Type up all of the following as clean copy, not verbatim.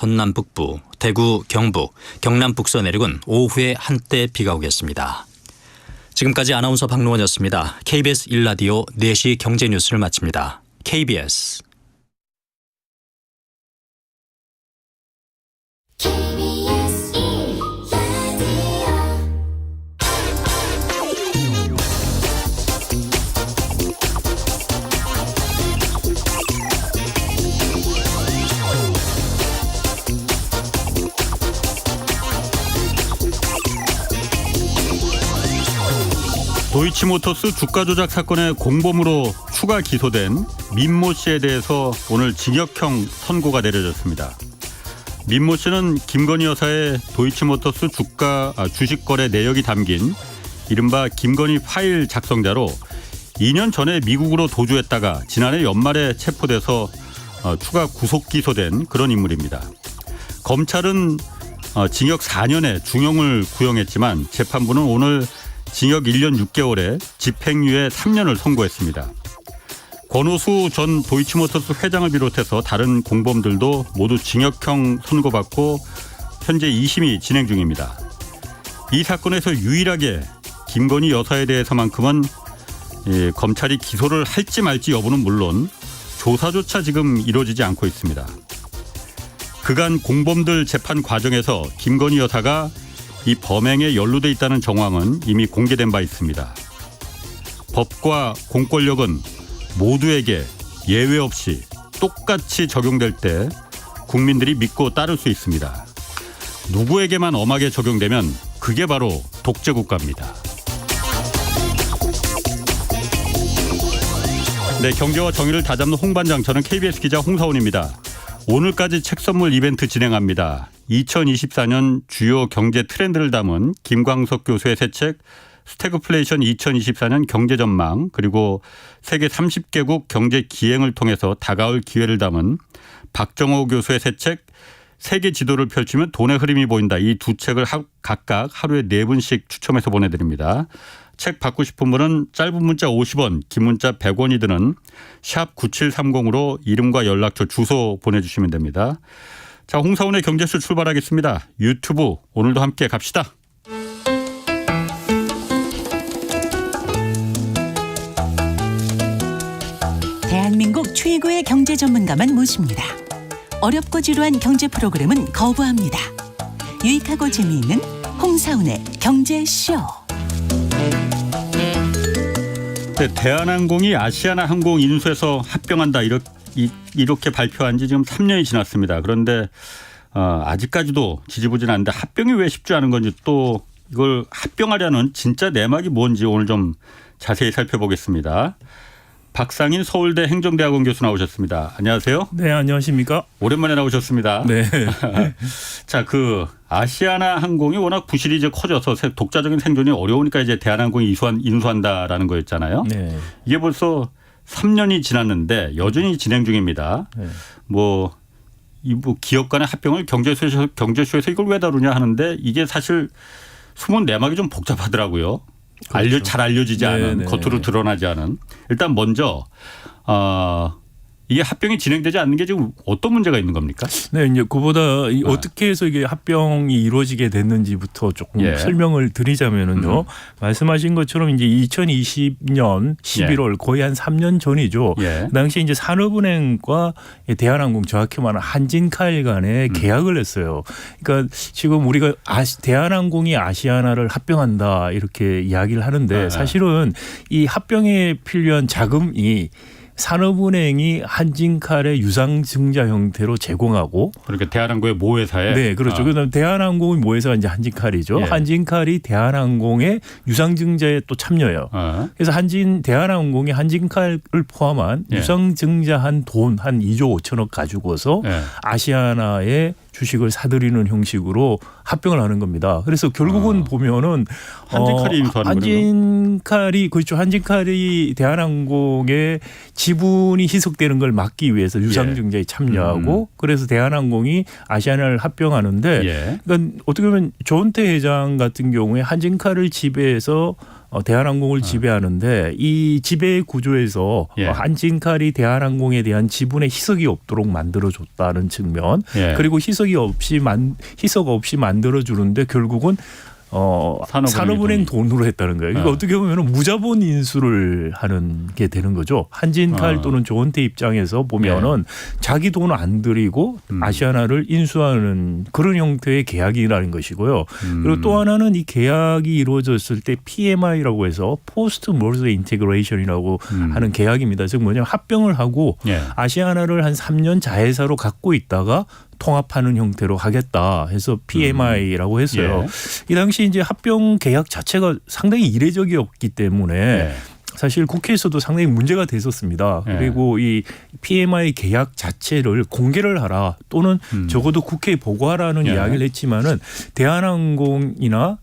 전남 북부, 대구, 경북, 경남 북서 내륙은 오후에 한때 비가 오겠습니다. 지금까지 아나운서 박노원이었습니다. KBS 1라디오 4시 경제뉴스를 마칩니다. KBS 도이치모터스 주가 조작 사건의 공범으로 추가 기소된 민모 씨에 대해서 오늘 징역형 선고가 내려졌습니다. 민모 씨는 김건희 여사의 도이치모터스 주식 거래 내역이 담긴 이른바 김건희 파일 작성자로 2년 전에 미국으로 도주했다가 지난해 연말에 체포돼서 추가 구속 기소된 그런 인물입니다. 검찰은 징역 4년에 중형을 구형했지만 재판부는 오늘 징역 1년 6개월에 집행유예 3년을 선고했습니다. 권오수 전 도이치모터스 회장을 비롯해서 다른 공범들도 모두 징역형 선고받고 현재 2심이 진행 중입니다. 이 사건에서 유일하게 김건희 여사에 대해서만큼은 검찰이 기소를 할지 말지 여부는 물론 조사조차 지금 이루어지지 않고 있습니다. 그간 공범들 재판 과정에서 김건희 여사가 이 범행에 연루돼 있다는 정황은 이미 공개된 바 있습니다. 법과 공권력은 모두에게 예외 없이 똑같이 적용될 때 국민들이 믿고 따를 수 있습니다. 누구에게만 엄하게 적용되면 그게 바로 독재국가입니다. 네, 경제와 정의를 다잡는 홍반장, 저는 KBS 기자 홍사원입니다. 오늘까지 책 선물 이벤트 진행합니다. 2024년 주요 경제 트렌드를 담은 김광석 교수의 새 책 스태그플레이션 2024년 경제전망, 그리고 세계 30개국 경제 기행을 통해서 다가올 기회를 담은 박정호 교수의 새 책 세계 지도를 펼치면 돈의 흐름이 보인다. 이 두 책을 각각 하루에 4분씩 추첨해서 보내드립니다. 책 받고 싶은 분은 짧은 문자 50원, 긴 문자 100원이 드는 샵 9730으로 이름과 연락처, 주소 보내주시면 됩니다. 자, 홍사원의 경제쇼 출발하겠습니다. 유튜브 오늘도 함께 갑시다. 대한민국 최고의 경제 전문가만 모십니다. 어렵고 지루한 경제 프로그램은 거부합니다. 유익하고 재미있는 홍사원의 경제쇼. 네, 대한항공이 아시아나항공 인수해서 합병한다 이렇게 발표한 지 지금 3년이 지났습니다. 그런데 아직까지도 지지부진한데 합병이 왜 쉽지 않은 건지, 또 이걸 합병하려는 진짜 내막이 뭔지 오늘 좀 자세히 살펴보겠습니다. 박상인 서울대 행정대학원 교수 나오셨습니다. 안녕하세요. 네, 안녕하십니까. 오랜만에 나오셨습니다. 네. 자, 아시아나항공이 워낙 부실이 이제 커져서 독자적인 생존이 어려우니까 이제 대한항공이 인수한다라는 거였잖아요. 네. 이게 벌써 3년이 지났는데 여전히 진행 중입니다. 네. 이 기업 간의 합병을 경제쇼에서 이걸 왜 다루냐 하는데 이게 사실 숨은 내막이 좀 복잡하더라고요. 그렇죠. 잘 알려지지 않은, 네. 겉으로 드러나지 않은. 일단 먼저 이게 합병이 진행되지 않는 게 지금 어떤 문제가 있는 겁니까? 네, 이제 그보다 어떻게 해서 이게 합병이 이루어지게 됐는지부터 조금 설명을 드리자면은요. 말씀하신 것처럼 이제 2020년 11월 거의 한 3년 전이죠. 그 당시 이제 산업은행과 대한항공, 정확히 말하면 한진카일 간에 계약을 했어요. 그러니까 지금 우리가 대한항공이 아시아나를 합병한다 이렇게 이야기를 하는데 사실은 이 합병에 필요한 자금이 산업은행이 한진칼의 유상증자 형태로 제공하고, 그러니까 대한항공의 모회사에. 네, 그렇죠. 그다음 대한항공의 모회사가 이제 한진칼이죠. 한진칼이 대한항공의 유상증자에 또 참여해요. 그래서 대한항공이 한진칼을 포함한 유상증자한 돈 한 2조 5천억 가지고서 아시아나의 주식을 사들이는 형식으로 합병을 하는 겁니다. 그래서 결국은 보면은 한진칼이 인수하는 그렇죠. 한진칼이 대한항공의 지분이 희석되는 걸 막기 위해서 유상증자에 참여하고 그래서 대한항공이 아시아나를 합병하는데 그러니까 어떻게 보면 조은태 회장 같은 경우에 한진칼을 지배해서 대한항공을 지배하는데 이 지배 구조에서 예. 한진칼이 대한항공에 대한 지분의 희석이 없도록 만들어줬다는 측면 예. 그리고 희석 없이 만들어주는데 결국은 산업은행 돈으로 했다는 거예요. 그러니까 어떻게 보면 무자본 인수를 하는 게 되는 거죠. 한진칼 또는 조원태 입장에서 보면은 자기 돈 안 들이고 아시아나를 인수하는 그런 형태의 계약이라는 것이고요. 그리고 또 하나는 이 계약이 이루어졌을 때 PMI라고 해서 포스트 머저 인테그레이션이라고 하는 계약입니다. 즉 뭐냐면 합병을 하고 아시아나를 한 3년 자회사로 갖고 있다가 통합하는 형태로 하겠다 해서 PMI라고 했어요. 이 당시 이제 합병 계약 자체가 상당히 이례적이었기 때문에 사실 국회에서도 상당히 문제가 됐었습니다. 그리고 이 PMI 계약 자체를 공개를 하라 또는 적어도 국회에 보고하라는 이야기를 했지만은 대한항공이나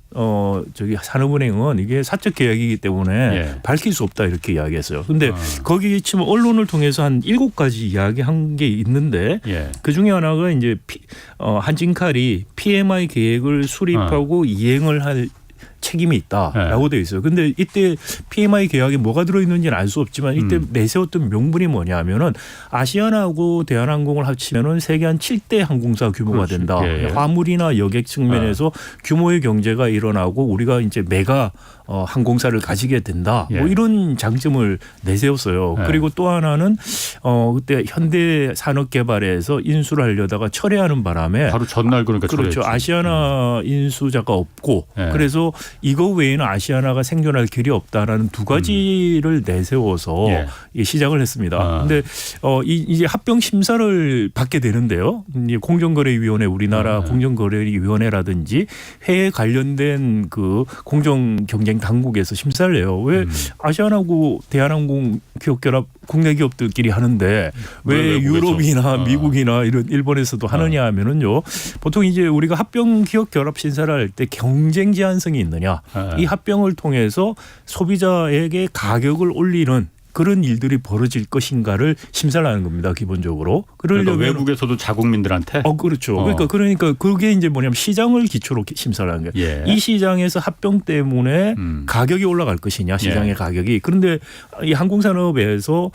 산업은행은 이게 사적 계약이기 때문에 밝힐 수 없다 이렇게 이야기했어요. 그런데 거기 지금 언론을 통해서 한 7가지 이야기한 게 있는데 그 중에 하나가 이제 한진칼이 PMI 계획을 수립하고 이행을 할 책임이 있다라고 되어 있어요. 근데 이때 PMI 계약에 뭐가 들어있는지는 알 수 없지만 이때 내세웠던 명분이 뭐냐면은 아시아나하고 대한항공을 합치면은 세계 한 7대 항공사 규모가 된다. 화물이나 여객 측면에서 규모의 경제가 일어나고 우리가 이제 메가 항공사를 가지게 된다. 뭐 이런 장점을 내세웠어요. 그리고 또 하나는 그때 현대산업개발에서 인수를 하려다가 철회하는 바람에 바로 전날 그러니까 그렇죠. 아시아나 인수자가 없고 그래서 이거 외에는 아시아나가 생존할 길이 없다라는 두 가지를 내세워서 시작을 했습니다. 그런데 이제 합병 심사를 받게 되는데요. 이제 공정거래위원회 우리나라 공정거래위원회라든지 해외 관련된 그 공정경쟁 당국에서 심사를 해요. 왜 아시아나하고 대한항공 기업결합 국내 기업들끼리 하는데 왜 유럽이나 미국이나 이런 일본에서도 하느냐 하면은요. 보통 이제 우리가 합병 기업 결합 심사를 할 때 경쟁 제한성이 있느냐. 이 합병을 통해서 소비자에게 가격을 올리는 그런 일들이 벌어질 것인가를 심사를 하는 겁니다. 기본적으로. 그러니까 외국에서도 자국민들한테? 그렇죠. 그러니까 그게 이제 뭐냐면 시장을 기초로 심사를 하는 거예요. 이 시장에서 합병 때문에 가격이 올라갈 것이냐 시장의 가격이. 그런데 이 항공산업에서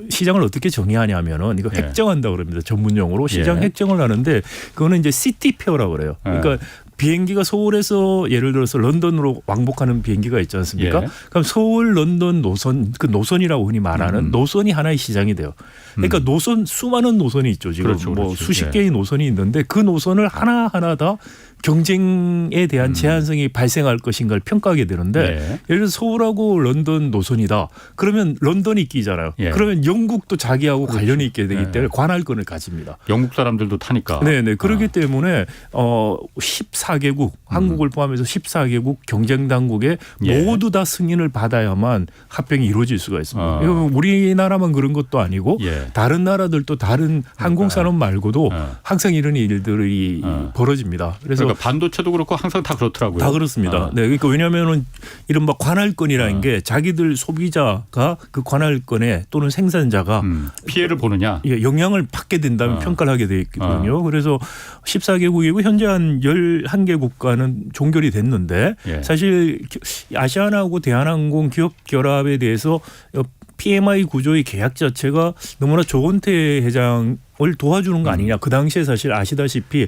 시장을 어떻게 정의하냐면은 이거 획정한다고 그럽니다. 전문용어로 시장 획정을 하는데 그거는 이제 시티페어라고 그래요. 그러니까 비행기가 서울에서 예를 들어서 런던으로 왕복하는 비행기가 있지 않습니까? 그럼 서울 런던 노선 그 노선이라고 흔히 말하는 노선이 하나의 시장이 돼요. 그러니까 노선 수많은 노선이 있죠. 지금 뭐 수십 개의 노선이 있는데 그 노선을 하나하나 다 경쟁에 대한 제한성이 발생할 것인가를 평가하게 되는데 예를 들어서 서울하고 런던 노선이다. 그러면 런던이 끼잖아요. 그러면 영국도 자기하고 관련이 있게 되기 때문에 관할권을 가집니다. 영국 사람들도 타니까. 네네. 그렇기 때문에 14개국 한국을 포함해서 14개국 경쟁 당국에 모두 다 승인을 받아야만 합병이 이루어질 수가 있습니다. 이건 우리나라만 그런 것도 아니고 다른 나라들도 다른 항공산업 말고도 항상 이런 일들이 벌어집니다. 그래서 그러니까 반도체도 그렇고 항상 다 그렇더라고요. 다 그렇습니다. 네, 그러니까 왜냐하면은 이른바 관할권이라는 게 자기들 소비자가 그 관할권에 또는 생산자가 피해를 보느냐, 영향을 받게 된다면 평가를 하게 되어 있거든요. 그래서 14개국이고 현재 한 11개 국가는 종결이 됐는데 사실 아시아나하고 대한항공 기업 결합에 대해서 PMI 구조의 계약 자체가 너무나 조원태 회장을 도와주는 거 아니냐. 그 당시에 사실 아시다시피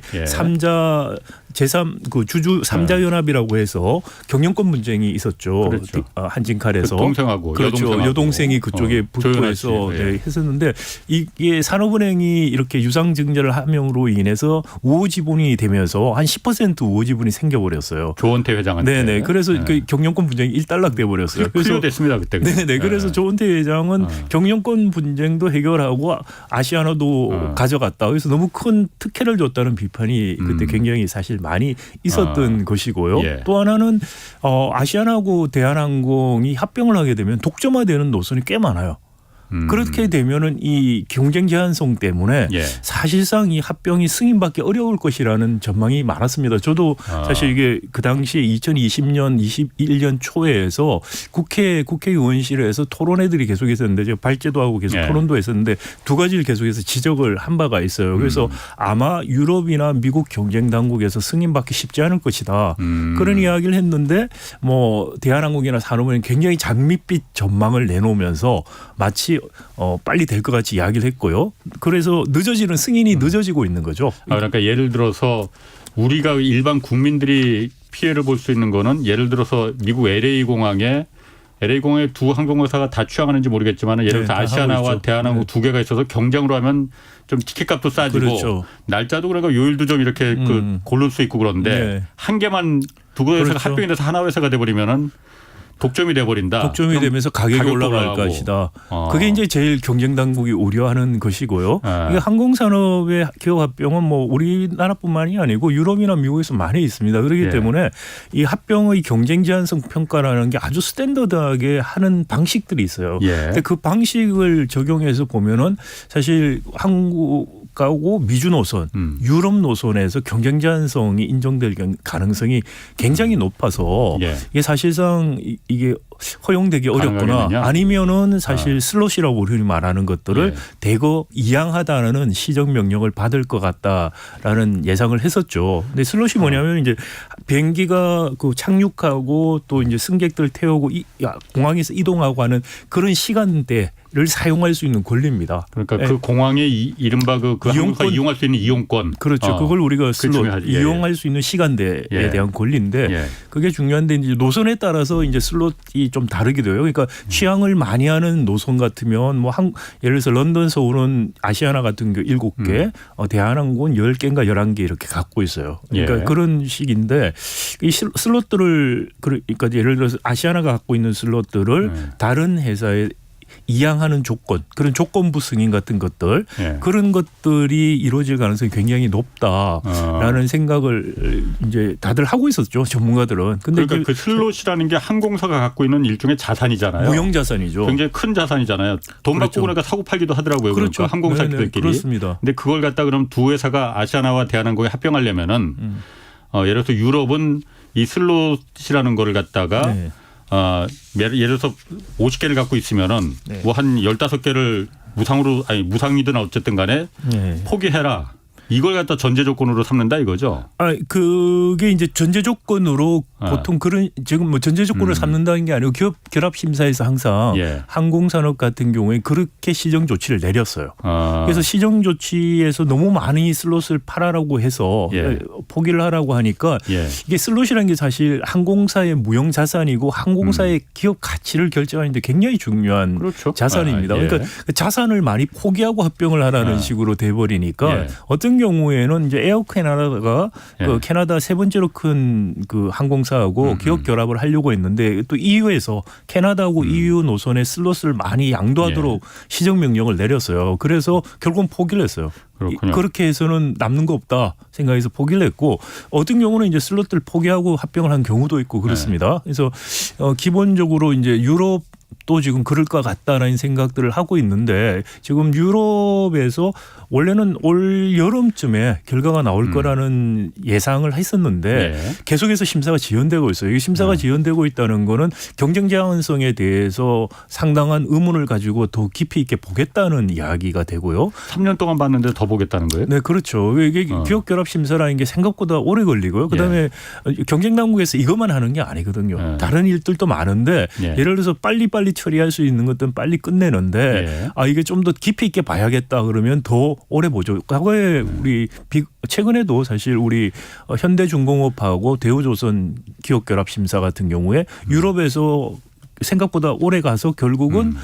제3 주주 3자 연합이라고 해서 경영권 분쟁이 있었죠. 그렇죠. 한진칼에서. 그 동생하고 그렇죠. 여동생이 그쪽에 붙고해서 했었는데 이게 산업은행이 이렇게 유상증자를 함으로 인해서 우호 지분이 되면서 한 10% 우호 지분이 생겨버렸어요. 조원태 회장한테. 네네. 그래서 그 경영권 분쟁이 일단락돼 버렸어요. 그래서 됐습니다 그때. 네네. 그래서 조원태 회장은 경영권 분쟁도 해결하고 아시아나도 가져갔다. 그래서 너무 큰 특혜를 줬다는 비판이 그때 굉장히 사실 많이 있었던 것이고요. 또 하나는 아시아나하고 대한항공이 합병을 하게 되면 독점화되는 노선이 꽤 많아요. 그렇게 되면은 이 경쟁 제한성 때문에 예. 사실상 이 합병이 승인받기 어려울 것이라는 전망이 많았습니다. 저도 사실 이게 그 당시에 2020년, 21년 초에서 국회의원실에서 토론회들이 계속 있었는데 제가 발제도 하고 계속 예. 토론도 했었는데 두 가지를 계속해서 지적을 한 바가 있어요. 그래서 아마 유럽이나 미국 경쟁 당국에서 승인받기 쉽지 않을 것이다. 그런 이야기를 했는데 뭐 대한항공이나 산업은 굉장히 장밋빛 전망을 내놓으면서 마치 빨리 될 것 같이 이야기를 했고요. 그래서 늦어지는 승인이 늦어지고 있는 거죠. 그러니까 예를 들어서 우리가 일반 국민들이 피해를 볼 수 있는 거는 예를 들어서 미국 LA 공항에 두 항공사가 다 취항하는지 모르겠지만 예를 들어서 네, 다 하고 아시아나와 있죠. 대한항공 네. 두 개가 있어서 경쟁으로 하면 좀 티켓값도 싸지고 그렇죠. 날짜도 그러니까 요일도 좀 이렇게 고를 수 있고 그런데 네. 한 개만 두 회사가 그렇죠. 합병이 돼서 하나 회사가 돼버리면은 독점이 돼버린다. 독점이 그럼 되면서 가격이 가격도 올라갈 올라가고. 것이다. 그게 이제 제일 경쟁 당국이 우려하는 것이고요. 이게 항공산업의 기업 합병은 뭐 우리나라뿐만이 아니고 유럽이나 미국에서 많이 있습니다. 그렇기 예. 때문에 이 합병의 경쟁 제한성 평가라는 게 아주 스탠더드하게 하는 방식들이 있어요. 예. 근데 그 방식을 적용해서 보면은 사실 한국하고 미주 노선, 유럽 노선에서 경쟁 제한성이 인정될 가능성이 굉장히 높아서 예. 이게 사실상 이게 허용되기 어렵거나 가능하겠느냐? 아니면은 사실 슬롯이라고 우리가 말하는 것들을 예. 대거 이양하다는 시정 명령을 받을 것 같다라는 예상을 했었죠. 근데 슬롯이 뭐냐면 이제 비행기가 그 착륙하고 또 이제 승객들 태우고 공항에서 이동하고 하는 그런 시간대 를 사용할 수 있는 권리입니다. 그러니까 예. 그 공항에 이른바 그 항공사 이용할 수 있는 이용권. 그렇죠. 그걸 우리가 슬롯 중요하지. 예. 이용할 수 있는 시간대에 예. 대한 권리인데 예. 그게 중요한데 이제 노선에 따라서 이제 슬롯이 좀 다르기도 해요. 그러니까 취항을 많이 하는 노선 같으면 뭐 예를 들어서 런던 서울은 아시아나 같은 경우 7개, 대한항공은 10개인가 11개 이렇게 갖고 있어요. 그러니까 예. 그런 식인데 이 슬롯들을 그러니까 예를 들어서 아시아나가 갖고 있는 슬롯들을 다른 회사에 이양하는 조건, 그런 조건부 승인 같은 것들, 예. 그런 것들이 이루어질 가능성이 굉장히 높다라는 생각을 이제 다들 하고 있었죠, 전문가들은. 근데 그러니까 그 슬롯이라는 게 항공사가 갖고 있는 일종의 자산이잖아요. 무형 자산이죠. 굉장히 큰 자산이잖아요. 돈 받고 그렇죠. 그러니까 사고 팔기도 하더라고요. 그렇죠. 그러니까 항공사들끼리. 그렇습니다. 근데 그걸 갖다 그럼 두 회사가 아시아나와 대한항공에 합병하려면은 예를 들어서 유럽은 이 슬롯이라는 거를 갖다가 네. 예를 들어서 50개를 갖고 있으면은 네. 뭐 한 15개를 무상이든 어쨌든 간에 네. 포기해라. 이걸 갖다 전제 조건으로 삼는다 이거죠. 그게 이제 전제 조건으로 보통 그런 지금 뭐 전제 조건을 삼는다는 게 아니고 기업 결합 심사에서 항상 예. 항공산업 같은 경우에 그렇게 시정 조치를 내렸어요. 그래서 시정 조치에서 너무 많이 슬롯을 팔아라고 해서 예. 포기를 하라고 하니까 예. 이게 슬롯이라는 게 사실 항공사의 무형 자산이고 항공사의 기업 가치를 결정하는데 굉장히 중요한 그렇죠. 자산입니다. 예. 그러니까 그 자산을 많이 포기하고 합병을 하라는 식으로 돼버리니까 예. 어떤 경우에는 이제 에어 캐나다가 예. 그 캐나다 세 번째로 큰 그 항공사하고 기업 결합을 하려고 했는데 또 EU에서 캐나다하고 EU 노선에 슬롯을 많이 양도하도록 시정 명령을 내렸어요. 그래서 결국은 포기를 했어요. 그렇군요. 그렇게 해서는 남는 거 없다 생각해서 포기를 했고 어떤 경우는 이제 슬롯들 포기하고 합병을 한 경우도 있고 그렇습니다. 그래서 기본적으로 이제 유럽 또 지금 그럴 것 같다라는 생각들을 하고 있는데 지금 유럽에서 원래는 올 여름쯤에 결과가 나올 거라는 예상을 했었는데 네. 계속해서 심사가 지연되고 있어요. 이 심사가 지연되고 있다는 거는 경쟁 제한성에 대해서 상당한 의문을 가지고 더 깊이 있게 보겠다는 이야기가 되고요. 3년 동안 봤는데 더 보겠다는 거예요? 네, 그렇죠. 이게 기업 결합 심사라는 게 생각보다 오래 걸리고요. 그다음에 경쟁 당국에서 이것만 하는 게 아니거든요. 다른 일들도 많은데 예를 들어서 빨리빨리 처리할 수 있는 것들은 빨리 끝내는데 이게 좀 더 깊이 있게 봐야겠다 그러면 더 오래 보죠. 과거에 우리 최근에도 사실 우리 현대중공업하고 대우조선 기업 결합 심사 같은 경우에 유럽에서 생각보다 오래 가서 결국은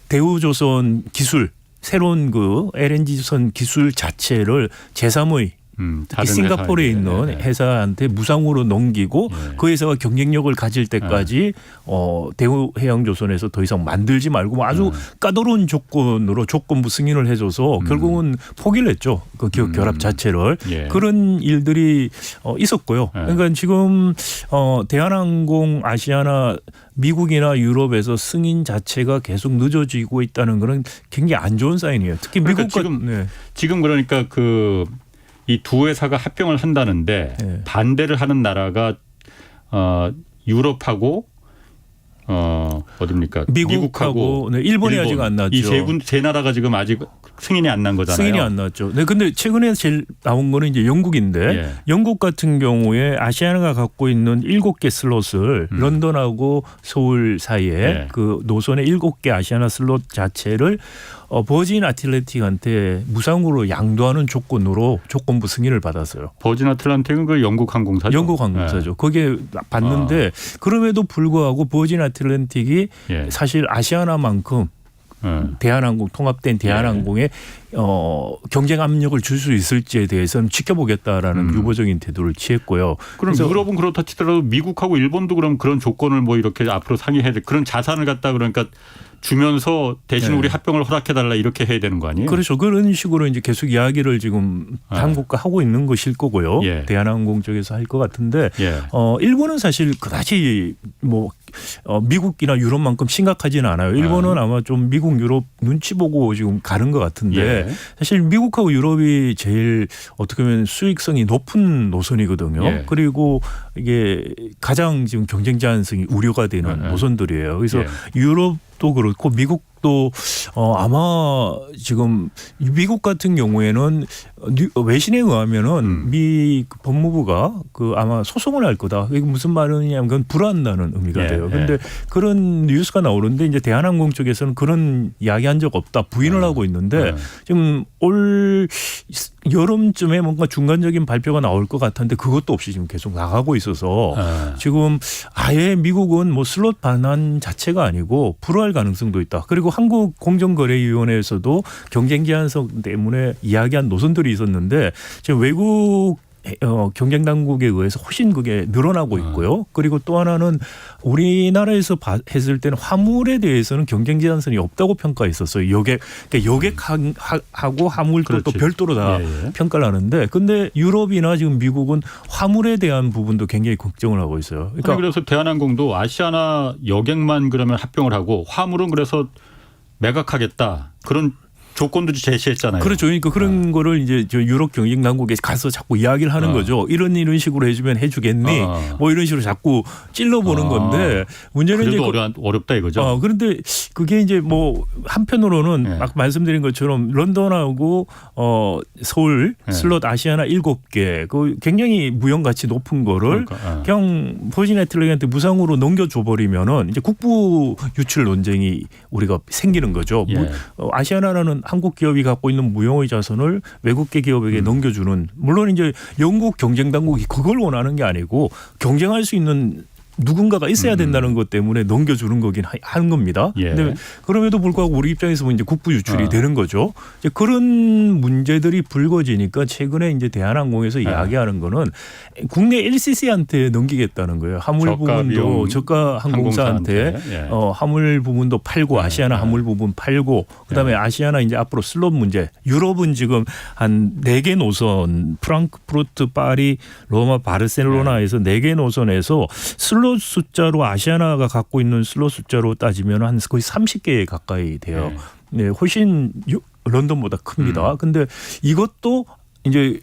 대우조선 기술 새로운 그 LNG선 기술 자체를 제3의 특히 다른 싱가포르에 회사에게. 있는 네. 회사한테 무상으로 넘기고 예. 그 회사가 경쟁력을 가질 때까지 대우해양조선에서 더 이상 만들지 말고 뭐 아주 까다로운 조건으로 조건부 승인을 해줘서 결국은 포기를 했죠. 그 기업 결합 자체를. 예. 그런 일들이 있었고요. 예. 그러니까 지금 대한항공, 아시아나, 미국이나 유럽에서 승인 자체가 계속 늦어지고 있다는 것은 굉장히 안 좋은 사인이에요. 특히 그러니까 미국과 지금 그러니까 이 두 회사가 합병을 한다는데 네. 반대를 하는 나라가 유럽하고 어딥니까? 미국하고 네, 일본이 아직 안 났죠. 이 세 나라가 지금 아직 승인이 안 난 거잖아요. 승인이 안 났죠. 네, 근데 최근에 제일 나온 거는 이제 영국인데 예. 영국 같은 경우에 아시아나가 갖고 있는 7개 슬롯을 런던하고 서울 사이에 예. 그 노선의 7개 아시아나 슬롯 자체를 버진 아틀랜틱한테 무상으로 양도하는 조건으로 조건부 승인을 받았어요. 버진 아틀란틱은 그 영국 항공사죠. 영국 항공사죠. 거기에 받는데 그럼에도 불구하고 버진 아틀랜틱이 예. 사실 아시아나만큼 대한항공 통합된 대한항공에 경쟁 압력을 줄 수 있을지에 대해서는 지켜보겠다라는 유보적인 태도를 취했고요. 그럼 그래서 유럽은 그렇다 치더라도 미국하고 일본도 그럼 그런 조건을 뭐 이렇게 앞으로 상의해야 돼. 그런 자산을 갖다 그러니까 주면서 대신 네. 우리 합병을 허락해달라 이렇게 해야 되는 거 아니에요? 그렇죠. 그런 식으로 이제 계속 이야기를 지금 한국과 하고 있는 것일 거고요. 예. 대한항공 쪽에서 할 것 같은데 예. 일본은 사실 그다지 뭐 미국이나 유럽만큼 심각하지는 않아요. 일본은 아마 좀 미국, 유럽 눈치 보고 지금 가는 것 같은데 예. 사실 미국하고 유럽이 제일 어떻게 보면 수익성이 높은 노선이거든요. 예. 그리고 이게 가장 지금 경쟁 제한성이 우려가 되는 노선들이에요. 그래서 예. 유럽도 그렇고 미국도 아마 지금 미국 같은 경우에는 외신에 의하면은 미 법무부가 아마 소송을 할 거다. 이게 무슨 말이냐면 그건 불안다는 의미가 예, 돼요. 예. 그런데 그런 뉴스가 나오는데 이제 대한항공 쪽에서는 그런 이야기한 적 없다. 부인을 하고 있는데 지금 올 여름쯤에 뭔가 중간적인 발표가 나올 것 같은데 그것도 없이 지금 계속 나가고 있어서 지금 아예 미국은 뭐 슬롯 반환 자체가 아니고 불허할 가능성도 있다. 그리고 한국공정거래위원회에서도 경쟁 제한성 때문에 이야기한 노선들이 있었는데 지금 외국 경쟁당국에 의해서 훨씬 그게 늘어나고 있고요. 그리고 또 하나는 우리나라에서 했을 때는 화물에 대해서는 경쟁 제한성이 없다고 평가했었어요. 여객하고 화물도 또 그렇지. 별도로 다 예, 예. 평가를 하는데 근데 유럽이나 지금 미국은 화물에 대한 부분도 굉장히 걱정을 하고 있어요. 그러니까 그래서 대한항공도 아시아나 여객만 그러면 합병을 하고 화물은 그래서 매각하겠다. 그런 조건도 제시했잖아요. 그렇죠. 그러니까 그런 거를 이제 저 유럽 경쟁 당국에 가서 자꾸 이야기를 하는 거죠. 이런 식으로 해주면 해주겠니? 뭐 이런 식으로 자꾸 찔러보는 건데 문제는 이제 그래도 어렵다 이거죠. 그런데 그게 이제 뭐 한편으로는 예. 아까 말씀드린 것처럼 런던하고 서울 슬롯 아시아나 7개 그 굉장히 무형 가치 높은 거를 그냥 버진 애틀랜틱한테 무상으로 넘겨줘 버리면은 이제 국부 유출 논쟁이 우리가 생기는 거죠. 예. 아시아나라는 한국 기업이 갖고 있는 무형의 자산을 외국계 기업에게 넘겨주는 물론 이제 영국 경쟁 당국이 그걸 원하는 게 아니고 경쟁할 수 있는 누군가가 있어야 된다는 것 때문에 넘겨주는 거긴 하는 겁니다. 예. 근데 그럼에도 불구하고 우리 입장에서 보면 이제 국부 유출이 되는 거죠. 이제 그런 문제들이 불거지니까 최근에 이제 대한항공에서 이야기하는 거는 국내 LCC한테 넘기겠다는 거예요. 화물 부분도 저가 항공사한테 화물 부분도 팔고 아시아나 화물 부분 팔고 그다음에 아시아나 이제 앞으로 슬롯 문제. 유럽은 지금 한 4개 노선 프랑크푸르트, 파리, 로마, 바르셀로나에서 4개 노선에서 슬롯 숫자로 아시아나가 갖고 있는 슬롯 숫자로 따지면 한 거의 30개 가까이 돼요. 네, 훨씬 런던보다 큽니다. 근데 이것도 이제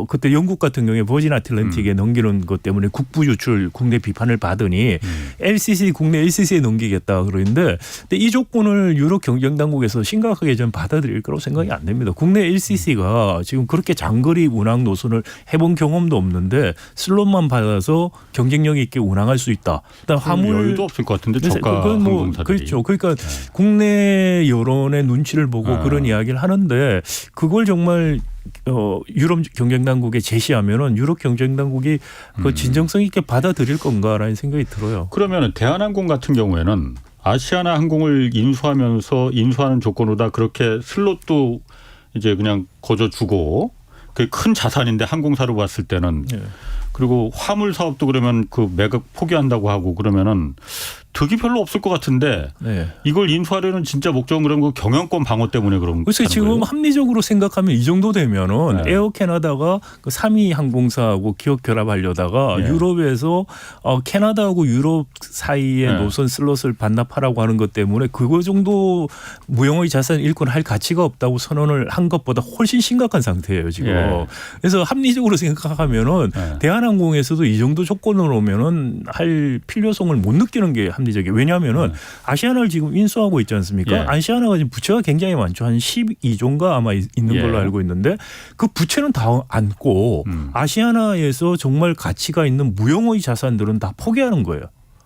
그때 영국 같은 경우에 버진 아틀랜틱에 넘기는 것 때문에 국부 유출 국내 비판을 받으니 LCC 국내 LCC에 넘기겠다 그러는데 근데 이 조건을 유럽 경쟁 당국에서 심각하게 좀 받아들일 거라고 생각이 안 됩니다. 국내 LCC가 지금 그렇게 장거리 운항 노선을 해본 경험도 없는데 슬롯만 받아서 경쟁력 있게 운항할 수 있다. 그다음 화물 여유도 없을 것 같은데 저가 그건 뭐 항공사들이. 그렇죠. 그러니까 국내 여론의 눈치를 보고 그런 이야기를 하는데 그걸 정말 유럽 경쟁 당국에 제시하면은 유럽 경쟁 당국이 그 진정성 있게 받아들일 건가라는 생각이 들어요. 그러면 대한항공 같은 경우에는 아시아나 항공을 인수하면서 인수하는 조건으로 다 그렇게 슬롯도 이제 그냥 거저 주고 그게 큰 자산인데 항공사로 봤을 때는. 예. 그리고 화물 사업도 그러면 그 매각 포기한다고 하고 그러면은 득이 별로 없을 것 같은데 네. 이걸 인수하려는 진짜 목적은 그럼 그 경영권 방어 때문에 그런 글쎄 지금 거예요? 합리적으로 생각하면 이 정도 되면은 네. 에어 캐나다가 그 3위 항공사하고 기업 결합하려다가 예. 유럽에서 캐나다하고 유럽 사이에 네. 노선 슬롯을 반납하라고 하는 것 때문에 그거 정도 무형의 자산 일꾼 할 가치가 없다고 선언을 한 것보다 훨씬 심각한 상태예요 지금. 예. 그래서 합리적으로 생각하면은 네. 대한항공에서도 이 정도 조건으로 오면은 할 필요성을 못 느끼는 게 합리적이에요. 왜냐하면은 아시아나를 지금 인수하고 있지 않습니까? 예. 아시아나가 지금 부채가 굉장히 많죠. 한 12조인가 아마 있는 예. 걸로 알고 있는데 그 부채는 다 안고 아시아나에서 정말 가치가 있는 무형의 자산들은 다 포기하는 거예요.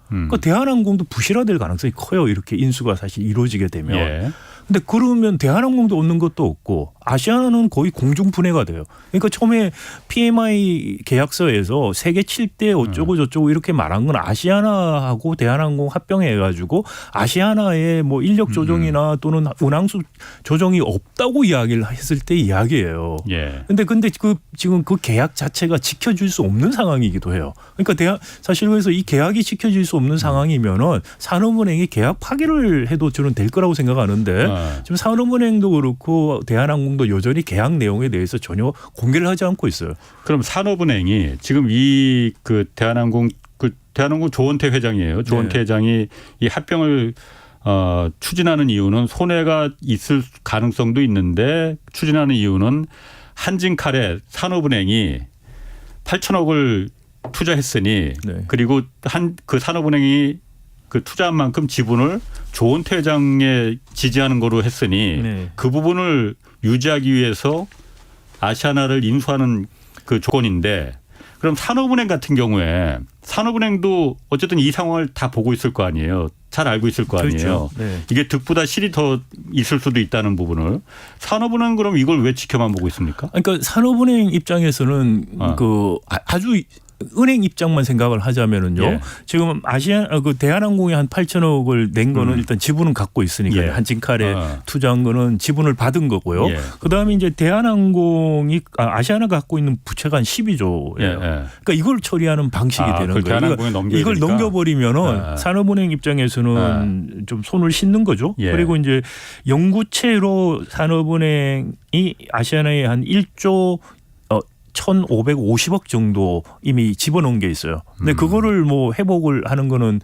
그러니까 대한항공도 부실화될 가능성이 커요. 이렇게 인수가 사실 이루어지게 되면. 예. 근데 그러면 대한항공도 얻는 것도 없고 아시아나는 거의 공중분해가 돼요. 그러니까 처음에 PMI 계약서에서 세계 7대 어쩌고 저쩌고 이렇게 말한 건 아시아나하고 대한항공 합병해가지고 아시아나의 뭐 인력 조정이나 또는 운항수 조정이 없다고 이야기를 했을 때 이야기예요. 예. 근데 그 지금 그 계약 자체가 지켜질 수 없는 상황이기도 해요. 그러니까 사실 그래서 이 계약이 지켜질 수 없는 상황이면은 산업은행이 계약 파기를 해도 저는 될 거라고 생각하는데 지금 산업은행도 그렇고 대한항공도 여전히 계약 내용에 대해서 전혀 공개를 하지 않고 있어요. 그럼 산업은행이 지금 이 그 대한항공 조원태 회장이에요. 조원태 네. 회장이 이 합병을 추진하는 이유는 손해가 있을 가능성도 있는데 추진하는 이유는 한진칼에 산업은행이 8천억을 투자했으니 네. 그리고 그 산업은행이 그 투자한 만큼 지분을 조원태 회장에 지지하는 거로 했으니 네. 그 부분을 유지하기 위해서 아시아나를 인수하는 그 조건인데 그럼 산업은행 같은 경우에 산업은행도 어쨌든 이 상황을 다 보고 있을 거 아니에요. 잘 알고 있을 거 아니에요. 그렇죠. 네. 이게 득보다 실이 더 있을 수도 있다는 부분을 산업은행 그럼 이걸 왜 지켜만 보고 있습니까? 그러니까 산업은행 입장에서는 그 아주 은행 입장만 생각을 하자면은요. 예. 지금 그 대한항공이 한 8천억을 낸 거는 일단 지분은 갖고 있으니까요. 예. 한진칼에 투자한 거는 지분을 받은 거고요. 예. 그다음에 이제 대한항공이 아시아나가 갖고 있는 부채가 한 12조예요. 예. 예. 그러니까 이걸 처리하는 방식이 되는 그걸 거예요. 대한항공에 넘겨야 이걸 되니까. 넘겨버리면은 산업은행 입장에서는 좀 손을 씻는 거죠. 예. 그리고 이제 영구채로 산업은행이 아시아나에 한 1조 1,550억 정도 이미 집어넣은 게 있어요. 근데 그거를 뭐 회복을 하는 거는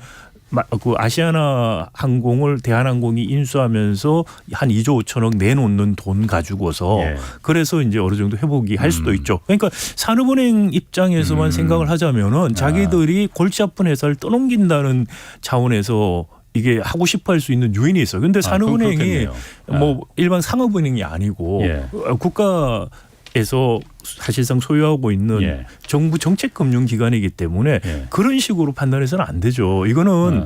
그 아시아나 항공을 대한항공이 인수하면서 한 2조 5천억 내놓는 돈 가지고서 예. 그래서 이제 어느 정도 회복이 할 수도 있죠. 그러니까 산업은행 입장에서만 생각을 하자면은 자기들이 골치 아픈 회사를 떠넘긴다는 차원에서 이게 하고 싶어 할 수 있는 요인이 있어요. 근데 산업은행이 그렇겠네요. 뭐 일반 상업은행이 아니고 예. 국가에서 사실상 소유하고 있는 예. 정부 정책금융기관이기 때문에 예. 그런 식으로 판단해서는 안 되죠. 이거는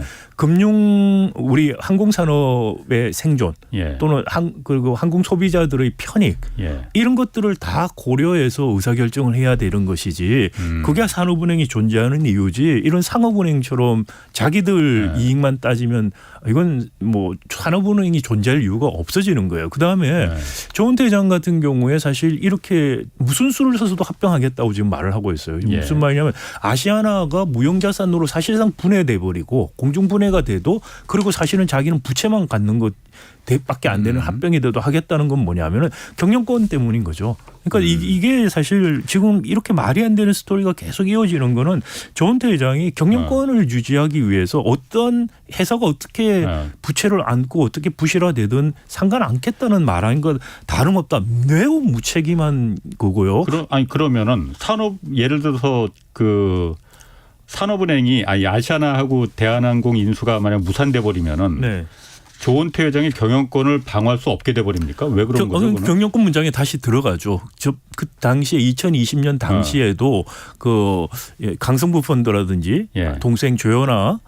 우리 항공산업의 생존 예. 또는 그리고 항공 소비자들의 편익 예. 이런 것들을 다 고려해서 의사결정을 해야 되는 것이지 그게 산업은행이 존재하는 이유지 이런 상업은행처럼 자기들 이익만 따지면 이건 뭐 산업은행이 존재할 이유가 없어지는 거예요. 그다음에 조원태 회장 같은 경우에 사실 이렇게 무슨 수를 써서도 합병하겠다고 지금 말을 하고 있어요. 예. 무슨 말이냐면 아시아나가 무형자산으로 사실상 분해돼 버리고 공중분해가 돼도 그리고 사실은 자기는 부채만 갖는 것 밖에 안 되는 합병이 돼도 하겠다는 건 뭐냐면은 경영권 때문인 거죠. 그러니까 이게 사실 지금 이렇게 말이 안 되는 스토리가 계속 이어지는 거는 조원태 회장이 경영권을 유지하기 위해서 어떤 회사가 어떻게 부채를 안고 어떻게 부실화되든 상관 않겠다는 말하는 것 다름없다. 매우 무책임한 거고요. 그러면은 예를 들어서 그 산업은행이 아시아나하고 대한항공 인수가 만약 무산돼 버리면은 네. 조원태 회장이 경영권을 방어할 수 없게 돼 버립니까? 왜 그런 거죠? 경영권 문장에 다시 들어가죠. 그 당시에 2020년 당시에도 그 강성부 펀드라든지 동생 조연아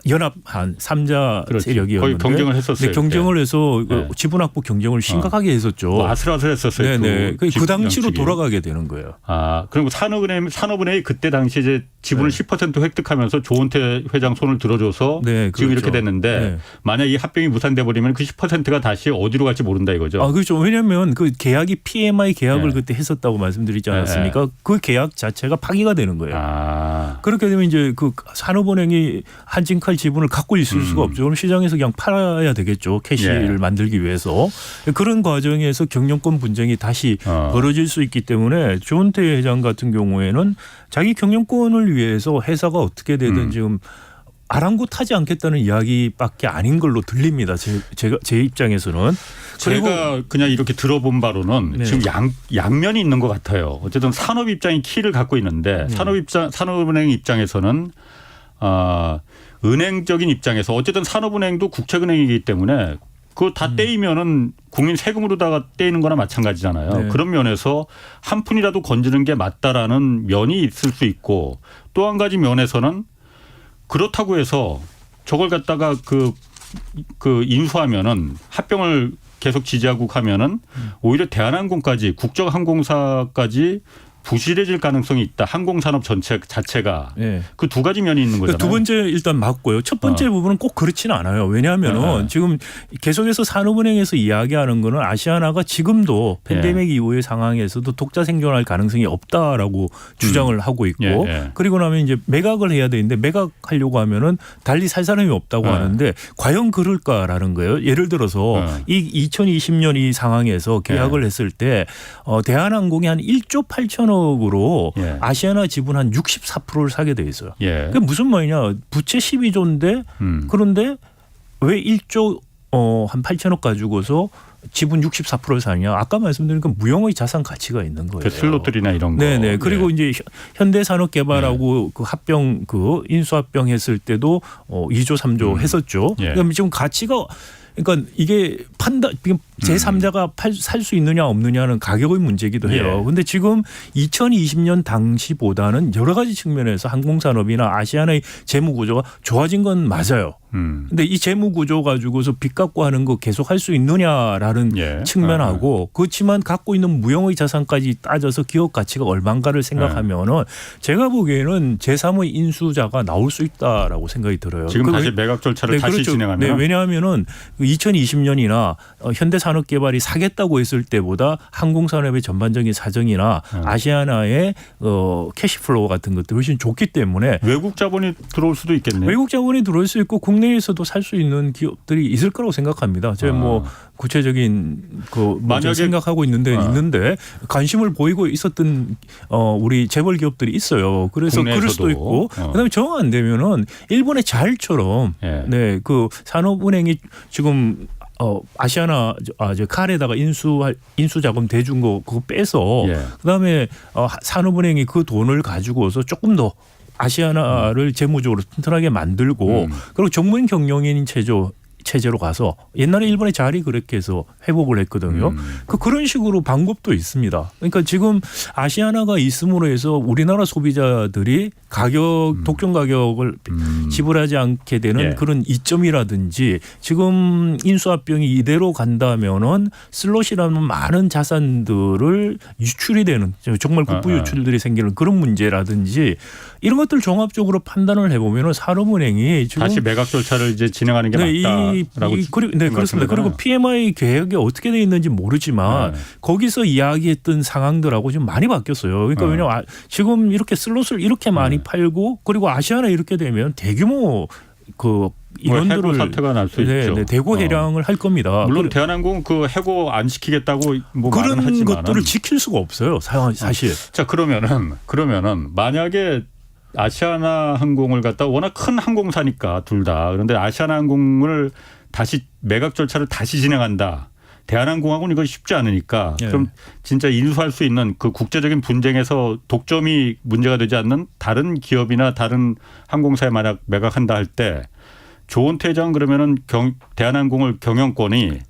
연합한 3자 그렇지. 세력이었는데 거의 경쟁을 했었어요. 네, 경쟁을 해서 네. 지분 확보 경쟁을 심각하게 했었죠. 뭐 아슬아슬했었어요. 네네. 그 지분 당시로 양측이. 돌아가게 되는 거예요. 아, 그리고 산업은행이 그때 당시 이제 지분을 네. 10% 획득하면서 조은태 회장 손을 들어줘서 네, 지금 그렇죠. 이렇게 됐는데 네. 만약 이 합병이 무산돼 버리면 그 10%가 다시 어디로 갈지 모른다 이거죠. 아, 그렇죠. 왜냐하면 그 계약이 PMI 계약을 네. 그때 했었다고 말씀드리지 않았습니까? 그 계약 자체가 파기가 되는 거예요. 아, 그렇게 되면 이제 그 산업은행이 한진칼 지분을 갖고 있을 수가 없죠. 그럼 시장에서 그냥 팔아야 되겠죠. 캐시를 예. 만들기 위해서. 그런 과정에서 경영권 분쟁이 다시 벌어질 수 있기 때문에 조은태 회장 같은 경우에는 자기 경영권을 위해서 회사가 어떻게 되든 지금 아랑곳하지 않겠다는 이야기밖에 아닌 걸로 들립니다. 제 입장에서는. 그리고 제가 그냥 이렇게 들어본 바로는 네. 지금 양면이 있는 것 같아요. 어쨌든 산업 입장이 키를 갖고 있는데 산업은행 입장에서는 은행적인 입장에서 어쨌든 산업은행도 국책은행이기 때문에 그거 다 떼이면은 국민 세금으로다가 떼이는 거나 마찬가지잖아요. 네. 그런 면에서 한 푼이라도 건지는 게 맞다라는 면이 있을 수 있고 또 한 가지 면에서는 그렇다고 해서 저걸 갖다가 그 인수하면은 합병을 계속 지지하고 가면은 오히려 대한항공까지 국적항공사까지 부실해질 가능성이 있다. 항공산업 전체 자체가 네. 그 두 가지 면이 있는 거잖아요. 두 번째 일단 맞고요. 첫 번째 부분은 꼭 그렇지는 않아요. 왜냐하면 지금 계속해서 산업은행에서 이야기하는 거는 아시아나가 지금도 팬데믹 이후의 상황에서도 독자 생존할 가능성이 없다라고 주장을 하고 있고 그리고 나면 이제 매각을 해야 되는데 매각하려고 하면은 달리 살 사람이 없다고 하는데 과연 그럴까라는 거예요. 예를 들어서 이 2020년 이 상황에서 계약을 했을 때 대한항공이 한 1조 8천억으로 아시아나 지분 한 64%를 사게 돼 있어요. 그게 무슨 말이냐. 부채 12조인데 그런데 왜 1조 한 8천억 가지고서 지분 64%를 사냐. 아까 말씀드린 건 무형의 자산 가치가 있는 거예요. 슬롯들이나 이런 거. 네네. 그리고 이제 현대산업개발하고 그 합병 그 인수합병했을 때도 2조 3조 했었죠. 그럼 지금 가치가 그러니까 이게 판단 제3자가 살 수 있느냐 없느냐는 가격의 문제이기도 해요. 그런데 지금 2020년 당시보다는 여러 가지 측면에서 항공산업이나 아시아나의 재무 구조가 좋아진 건 맞아요. 근데 이 재무 구조 가지고서 빚 갖고 하는 거 계속 할 수 있느냐라는 측면하고 그렇지만 갖고 있는 무형의 자산까지 따져서 기업 가치가 얼마인가를 생각하면은 제가 보기에는 제3의 인수자가 나올 수 있다라고 생각이 들어요. 지금 다시 매각 절차를 다시 그렇죠. 진행하면. 네, 왜냐하면은 2020년이나 현대산업개발이 사겠다고 했을 때보다 항공산업의 전반적인 사정이나 아시아나의 캐시플로우 같은 것들이 훨씬 좋기 때문에 외국 자본이 들어올 수도 있겠네요. 외국 자본이 들어올 수 있고 국내에서도 살 수 있는 기업들이 있을 거라고 생각합니다. 제가 뭐 구체적인 만약에 생각하고 있는데 관심을 보이고 있었던 우리 재벌 기업들이 있어요. 그래서 국내에서도. 그럴 수도 있고 그다음에 정 안 되면은 일본의 자일처럼 네, 그 산업은행이 지금 아시아나 칼에다가 인수 자금 대준 거 그거 빼서 그다음에 산업은행이 그 돈을 가지고서 조금 더 아시아나를 재무적으로 튼튼하게 만들고 그리고 전문 경영인 체제로 가서 옛날에 일본의 자리 그렇게 해서 회복을 했거든요. 그런 식으로 방법도 있습니다. 그러니까 지금 아시아나가 있음으로 해서 우리나라 소비자들이 독점 가격을 지불하지 않게 되는 그런 이점이라든지 지금 인수합병이 이대로 간다면은 슬롯이라는 많은 자산들을 유출이 되는 정말 국부 유출들이 생기는 그런 문제라든지 이런 것들 종합적으로 판단을 해보면은 산업은행이 지금 다시 매각 절차를 이제 진행하는 게 맞다라고. 네, 그렇습니다. 그리고 PMI 계획이 어떻게 돼 있는지 모르지만 거기서 이야기했던 상황들하고 좀 많이 바뀌었어요. 그러니까 왜냐하면 지금 이렇게 슬롯을 이렇게 많이 팔고 그리고 아시아나 이렇게 되면 대규모 인원들을 사태가 날 수 있죠. 대거 해량을 할 겁니다. 물론 대한항공 그 해고 안 시키겠다고 뭐 말은 그런 하지만 것들을 지킬 수가 없어요. 사실. 자 그러면은 만약에 아시아나 항공을 갖다 워낙 큰 항공사니까 둘 다 그런데 아시아나 항공을 다시 매각 절차를 다시 진행한다. 대한항공하고는 이거 쉽지 않으니까 그럼 진짜 인수할 수 있는 그 국제적인 분쟁에서 독점이 문제가 되지 않는 다른 기업이나 다른 항공사에 만약 매각한다 할 때 조은태 회장 그러면은 대한항공을 경영권이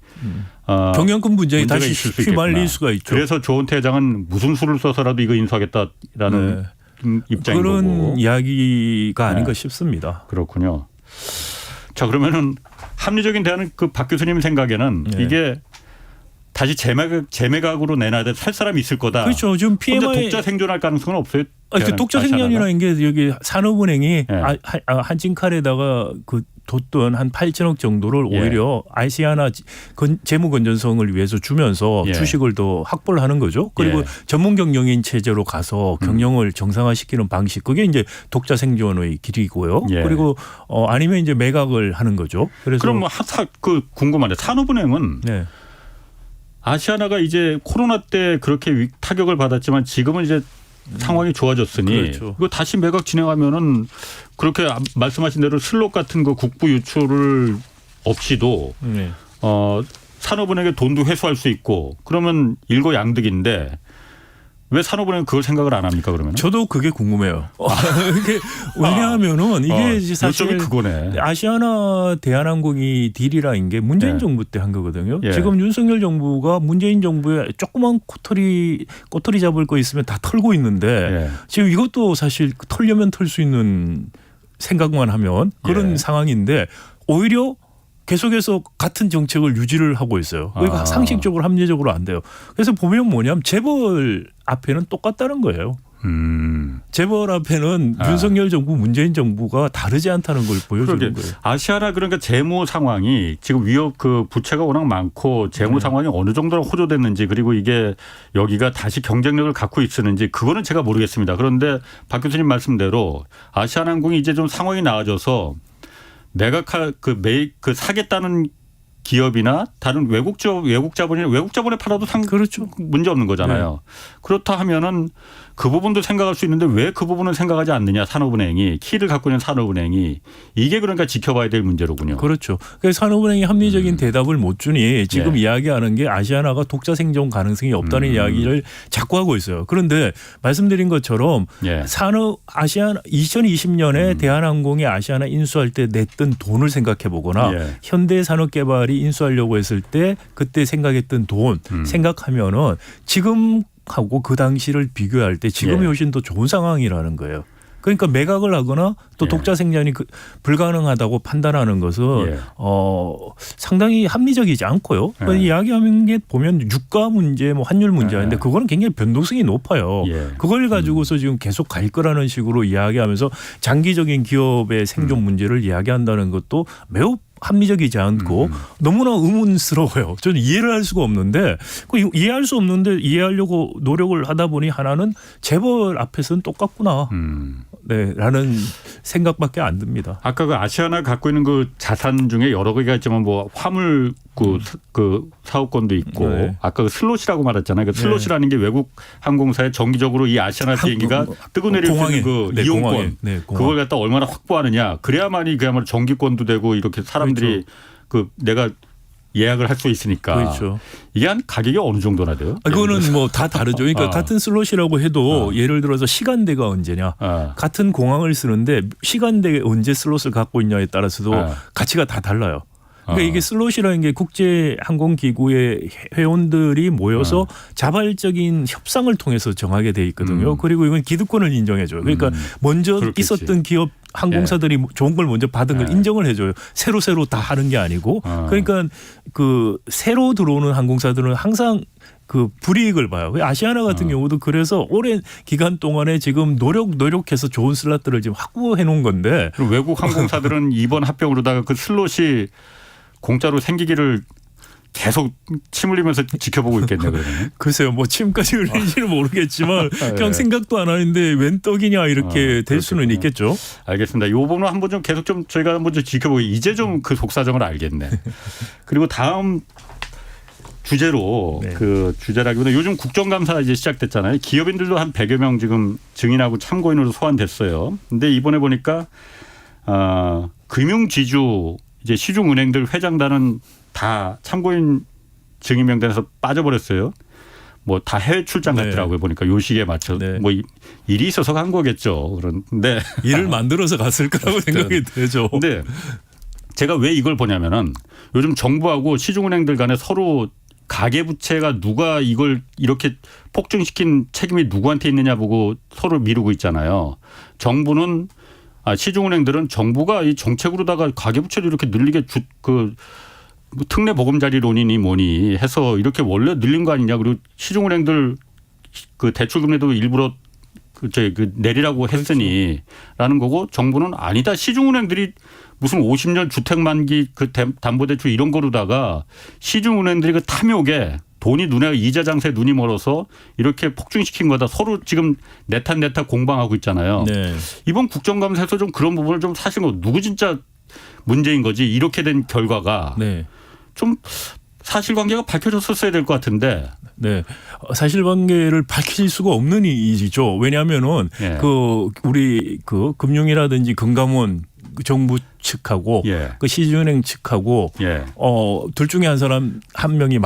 경영권 문제에 다시 휘말릴 수가 있죠. 그래서 조은태 회장은 무슨 수를 써서라도 이거 인수하겠다라는 입장인 그런 거고. 이야기가 아닌가 네. 싶습니다. 그렇군요. 자, 그러면은 합리적인 대안은 그 박 교수님 생각에는 네. 이게 다시 재매각으로 내놔야 될 사람이 있을 거다. 그렇죠. 지금 근데 PMI 독자 생존할 가능성은 없어요. 그 독자 생존이라는 게 여기 산업은행이 네. 한진칼에다가 그 뒀던 한 8천억 정도를 예. 오히려 아시아나 재무 건전성을 위해서 주면서 예. 주식을 더 확보를 하는 거죠. 그리고 예. 전문 경영인 체제로 가서 경영을 정상화시키는 방식, 그게 이제 독자 생존의 길이고요. 예. 그리고 아니면 이제 매각을 하는 거죠. 그래서 그럼 뭐 궁금한데 산업은행은 네. 아시아나가 이제 코로나 때 그렇게 타격을 받았지만 지금은 이제 상황이 좋아졌으니 그렇죠. 이거 다시 매각 진행하면은 그렇게 말씀하신 대로 슬롯 같은 거 국부 유출을 없이도 네. 산업은행에 돈도 회수할 수 있고 그러면 일거양득인데 왜 산업은행은 그걸 생각을 안 합니까 그러면? 저도 그게 궁금해요. 이게 왜냐하면은 이게 이제 사실 요점이 그거네. 아시아나 대한항공이 딜이라는 게 문재인 예. 정부 때 한 거거든요. 예. 지금 윤석열 정부가 문재인 정부에 조그만 꼬투리 잡을 거 있으면 다 털고 있는데 예. 지금 이것도 사실 털려면 털 수 있는 생각만 하면 그런 예. 상황인데 오히려 계속해서 같은 정책을 유지를 하고 있어요. 그러니까 상식적으로 합리적으로 안 돼요. 그래서 보면 뭐냐면 재벌 앞에는 똑같다는 거예요. 재벌 앞에는 윤석열 정부, 문재인 정부가 다르지 않다는 걸 보여주는 그러게. 거예요. 아시아나 그러니까 재무 상황이 지금 부채가 워낙 많고 재무 상황이 어느 정도로 호조됐는지 그리고 이게 여기가 다시 경쟁력을 갖고 있었는지 그거는 제가 모르겠습니다. 그런데 박 교수님 말씀대로 아시아나항공이 이제 좀 상황이 나아져서 매각할 사겠다는 기업이나 다른 외국 자본에 팔아도 그렇죠. 문제 없는 거잖아요. 그렇다 하면은 그 부분도 생각할 수 있는데 왜 그 부분은 생각하지 않느냐 산업은행이 키를 갖고 있는 산업은행이 이게 그러니까 지켜봐야 될 문제로군요. 그렇죠. 그래서 산업은행이 합리적인 대답을 못 주니 지금 예. 이야기하는 게 아시아나가 독자 생존 가능성이 없다는 이야기를 자꾸 하고 있어요. 그런데 말씀드린 것처럼 예. 2020년에 대한항공이 아시아나 인수할 때 냈던 돈을 생각해 보거나 예. 현대산업개발이 인수하려고 했을 때 그때 생각했던 돈 생각하면은 지금 하고 그 당시를 비교할 때 지금이 예. 훨씬 더 좋은 상황이라는 거예요. 그러니까 매각을 하거나 또 예. 독자 생존이 불가능하다고 판단하는 것은 예. 상당히 합리적이지 않고요. 예. 이야기하는 게 보면 유가 문제, 뭐 환율 문제인데 예. 그거는 굉장히 변동성이 높아요. 예. 그걸 가지고서 지금 계속 갈 거라는 식으로 이야기하면서 장기적인 기업의 생존 문제를 이야기한다는 것도 매우 합리적이지 않고 너무나 의문스러워요. 저는 이해를 할 수가 없는데 이해할 수 없는데 이해하려고 노력을 하다 보니 하나는 재벌 앞에서는 똑같구나. 네, 라는 생각밖에 안 듭니다. 아까 그 아시아나 갖고 있는 그 자산 중에 여러 개가 있지만 뭐 화물 그 사업권도 있고 네. 아까 그 슬롯이라고 말했잖아요. 그 슬롯이라는 게 외국 항공사에 정기적으로 이 아시아나 비행기가 뜨고 내릴 수 있는 그 네, 이용권 공항에. 네, 공항. 그걸 갖다 얼마나 확보하느냐. 그래야만이 그야말로 정기권도 되고 이렇게 사람들이 그 내가 예약을 할 수 있으니까 그렇죠. 이게 한 가격이 어느 정도나 돼요? 그거는 뭐 다 다르죠. 그러니까 같은 슬롯이라고 해도 예를 들어서 시간대가 언제냐. 같은 공항을 쓰는데 시간대에 언제 슬롯을 갖고 있냐에 따라서도 가치가 다 달라요. 그러니까 이게 슬롯이라는 게 국제항공기구의 회원들이 모여서 자발적인 협상을 통해서 정하게 돼 있거든요. 그리고 이건 기득권을 인정해줘요. 그러니까 먼저 그렇겠지. 있었던 기업 항공사들이 좋은 걸 먼저 받은 걸 인정을 해줘요. 새로 다 하는 게 아니고. 그러니까 그 새로 들어오는 항공사들은 항상 그 불이익을 봐요. 아시아나 같은 경우도 그래서 오랜 기간 동안에 지금 노력해서 좋은 슬롯들을 지금 확보해 놓은 건데. 그리고 외국 항공사들은 이번 합병으로다가 그 슬롯이 공짜로 생기기를 계속 침 흘리면서 지켜보고 있겠네요. 그러면. 글쎄요. 뭐 침까지 흘리지는 모르겠지만 그냥 생각도 안 하는데 웬 떡이냐 이렇게 될 수는 있겠죠. 알겠습니다. 이 부분은 한번 좀 계속 좀 저희가 한번 좀 지켜보고 이제 좀 그 속사정을 알겠네. 그리고 다음 주제로 그 주제라기보다 요즘 국정감사 이제 시작됐잖아요. 기업인들도 한 100여 명 지금 증인하고 참고인으로 소환됐어요. 근데 이번에 보니까 금융지주 이제 시중은행들 회장단은 다 참고인 증인 명단에서 빠져버렸어요. 뭐 다 해외 출장 갔더라고요. 보니까 요 시기에 맞춰 뭐 일이 있어서 간 거겠죠. 그런데 일을 만들어서 갔을 거라고 생각이 되죠. 근데 제가 왜 이걸 보냐면은 요즘 정부하고 시중은행들 간에 서로 가계부채가 누가 이걸 이렇게 폭증시킨 책임이 누구한테 있느냐 보고 서로 미루고 있잖아요. 정부는 시중은행들은 정부가 이 정책으로다가 가계부채를 이렇게 늘리게 뭐 특례 보금자리론이니 뭐니 해서 이렇게 원래 늘린 거 아니냐. 그리고 시중은행들 그 대출금리도 일부러 내리라고 했으니라는 거고 정부는 아니다. 시중은행들이 무슨 50년 주택 만기 그 담보대출 이런 거로다가 시중은행들이 그 탐욕에 돈이 이자 장세에 눈이 멀어서 이렇게 폭증시킨 거다. 서로 지금 내탓 공방하고 있잖아요. 네. 이번 국정감사에서 좀 그런 부분을 좀 사실 누구 진짜 문제인 거지 이렇게 된 결과가 네. 좀 사실관계가 밝혀졌었어야 될 것 같은데. 네, 사실관계를 밝힐 수가 없는 일이죠. 왜냐하면은 예. 우리 금융이라든지 금감원 정부 측하고 예. 시중은행 측하고 예. 둘 중에 한 명이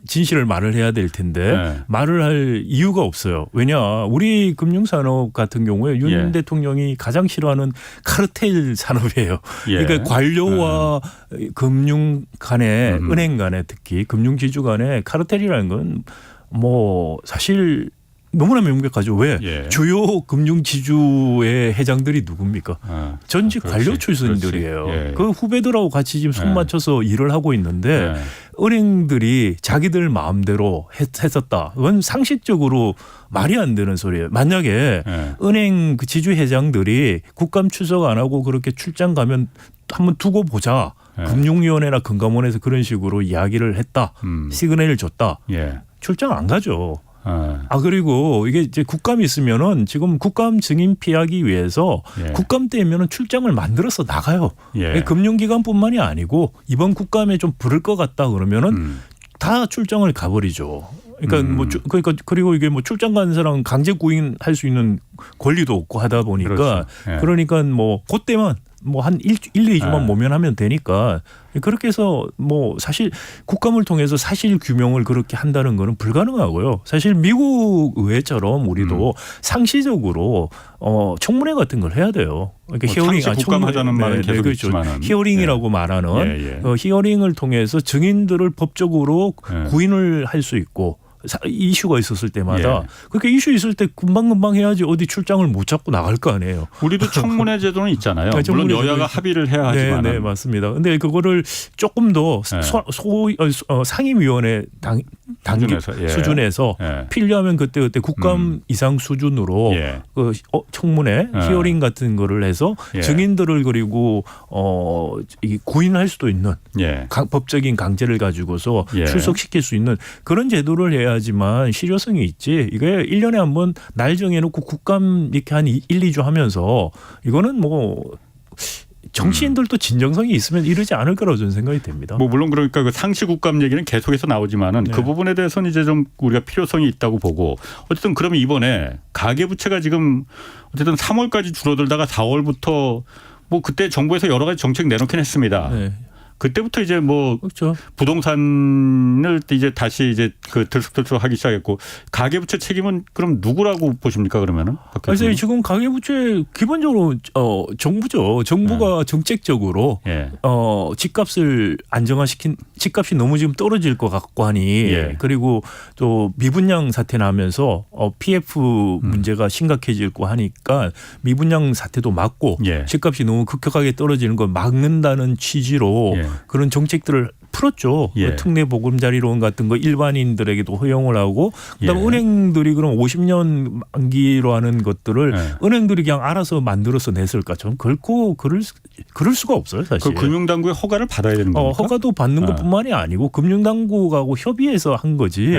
진실을 말을 해야 될 텐데 예. 말을 할 이유가 없어요. 왜냐, 우리 금융산업 같은 경우에 윤 예. 대통령이 가장 싫어하는 카르텔 산업이에요. 예. 그러니까 관료와 금융 간에 은행 간에 특히 금융지주 간에 카르텔이라는 건 뭐 사실 너무나 명백하죠. 왜? 예. 주요 금융지주의 회장들이 누굽니까? 전직 관료 출신들이에요. 예. 그 후배들하고 같이 지금 손 맞춰서 일을 하고 있는데 은행들이 자기들 마음대로 했었다. 그건 상식적으로 말이 안 되는 소리예요. 만약에 은행 그 지주 회장들이 국감 출석 안 하고 그렇게 출장 가면 한번 두고 보자. 금융위원회나 금감원에서 그런 식으로 이야기를 했다. 시그널을 줬다. 예. 출장 안 가죠. 그리고 이게 이제 국감이 있으면은 지금 국감 증인 피하기 위해서 국감 때면은 출장을 만들어서 나가요. 금융기관뿐만이 아니고 이번 국감에 좀 부를 것 같다 그러면은 다 출장을 가버리죠. 그러니까 그리고 이게 뭐 출장 가는 사람 강제 구인할 수 있는 권리도 없고 하다 보니까 그렇죠. 그러니까 뭐 그때만 뭐 한 1-2주만 모면하면 되니까 그렇게 해서 뭐 사실 국감을 통해서 사실 규명을 그렇게 한다는 거는 불가능하고요. 사실 미국 의회처럼 우리도 상시적으로 청문회 같은 걸 해야 돼요. 그러니까 히어링, 국감하자는 말은 계속 그렇죠. 있지만은. 히어링이라고 말하는 히어링을 통해서 증인들을 법적으로 구인을 할 수 있고 이슈가 있었을 때마다 그렇게 이슈 있을 때 금방금방 해야지 어디 출장을 못 잡고 나갈 거 아니에요. 우리도 청문회 제도는 있잖아요. 물론 여야가 합의를 해야 하지만. 네, 맞습니다. 근데 그거를 조금 더 상임위원회 단계 수준에서 필요하면 그때 구감 이상 수준으로 청문회 히어링 같은 거를 해서 증인들을 그리고 구인할 수도 있는 법적인 강제를 가지고서 출석시킬 수 있는 그런 제도를 해야지만 실효성이 있지. 이게 1년에 한 번 날 정해놓고 국감 이렇게 한 1-2주 하면서 이거는 뭐 정치인들도 진정성이 있으면 이러지 않을 거라고 저는 생각이 됩니다. 뭐 물론 그러니까 그 상시 국감 얘기는 계속해서 나오지만은 그 부분에 대해서는 이제 좀 우리가 필요성이 있다고 보고 어쨌든 그러면 이번에 가계부채가 지금 어쨌든 3월까지 줄어들다가 4월부터 뭐 그때 정부에서 여러 가지 정책 내놓긴 했습니다. 그때부터 이제 뭐 그렇죠. 부동산을 이제 다시 이제 들썩들썩 하기 시작했고 가계부채 책임은 그럼 누구라고 보십니까 그러면은? 그래서 지금 가계부채 기본적으로 정부죠. 정부가 정책적으로 집값을 안정화시킨 집값이 너무 지금 떨어질 것 같고 하니 그리고 또 미분양 사태 나면서 PF 문제가 심각해지고 하니까 미분양 사태도 막고 집값이 너무 급격하게 떨어지는 걸 막는다는 취지로 그런 정책들을 풀었죠. 특례 보금자리론 같은 거 일반인들에게도 허용을 하고 그다음에 은행들이 그럼 50년 만기로 하는 것들을 은행들이 그냥 알아서 만들어서 냈을까? 저는 결코 그럴 수가 없어요. 사실. 그 금융당국의 허가를 받아야 되는 겁니까? 허가도 받는 것뿐만이 아니고 금융당국하고 협의해서 한 거지.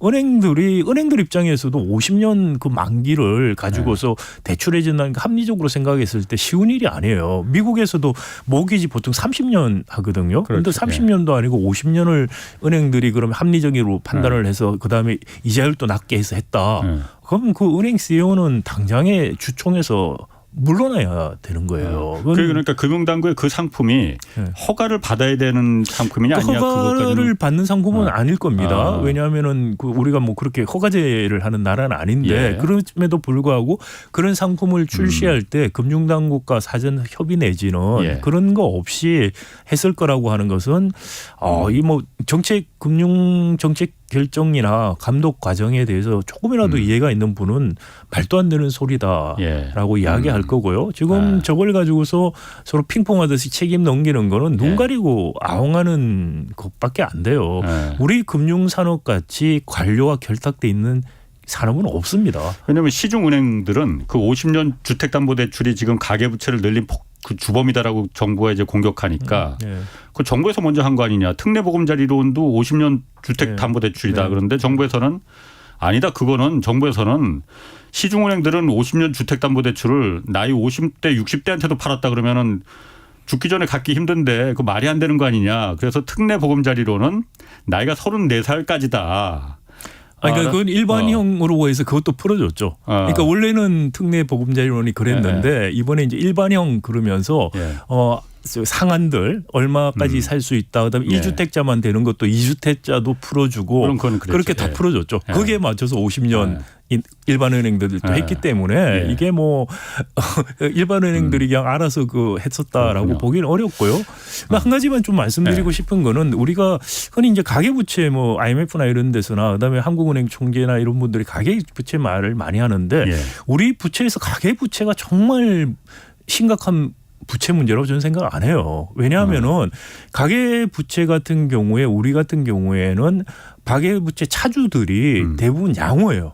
은행들 입장에서도 50년 그 만기를 가지고서 대출해준다는 게 합리적으로 생각했을 때 쉬운 일이 아니에요. 미국에서도 모기지 보통 30년 하거든요. 그런데 30년도 아니고 50년을 은행들이 그러면 합리적으로 판단을 해서 그다음에 이자율도 낮게 해서 했다. 그럼 그 은행 CEO는 당장에 주총에서 물러나야 되는 거예요. 그러니까 금융당국의 그 상품이 허가를 받아야 되는 상품이냐 아니냐 허가를 그것까지는 받는 상품은 아닐 겁니다. 왜냐하면은 우리가 뭐 그렇게 허가제를 하는 나라는 아닌데 그럼에도 불구하고 그런 상품을 출시할 때 금융당국과 사전 협의 내지는 그런 거 없이 했을 거라고 하는 것은 이 뭐 금융 정책 결정이나 감독 과정에 대해서 조금이라도 이해가 있는 분은 말도 안 되는 소리다라고 이야기할 거고요. 지금 저걸 가지고서 서로 핑퐁하듯이 책임 넘기는 거는 눈 가리고 아웅하는 것밖에 안 돼요. 우리 금융산업 같이 관료와 결탁돼 있는 산업은 없습니다. 왜냐하면 시중은행들은 그 50년 주택담보대출이 지금 가계부채를 늘린 그 주범이다라고 정부가 이제 공격하니까 그 정부에서 먼저 한 거 아니냐. 특례보금자리론도 50년 주택담보대출이다. 그런데 정부에서는 아니다. 그거는 정부에서는 시중은행들은 50년 주택담보대출을 나이 50대 60대한테도 팔았다 그러면은 죽기 전에 갚기 힘든데 그 말이 안 되는 거 아니냐. 그래서 특례보금자리론은 나이가 34살까지다. 그러니까 그건 일반형으로 해서 그것도 풀어줬죠. 그러니까 원래는 특례 보금자리론이 그랬는데 이번에 이제 일반형 그러면서 상한들 얼마까지 살 수 있다. 그다음에 1주택자만 되는 것도 2주택자도 풀어주고 그렇게 다 풀어줬죠. 거기에 맞춰서 50년 일반은행들도 했기 때문에 이게 뭐 일반은행들이 그냥 알아서 했었다라고 보기는 어렵고요. 한 가지만 좀 말씀드리고 싶은 거는 우리가 흔히 이제 가계부채 뭐 IMF나 이런 데서나 그다음에 한국은행 총재나 이런 분들이 가계부채 말을 많이 하는데 우리 부채에서 가계부채가 정말 심각한 부채 문제라고 저는 생각 안 해요. 왜냐하면은 가계부채 같은 경우에 우리 같은 경우에는 가계부채 차주들이 대부분 양호해요.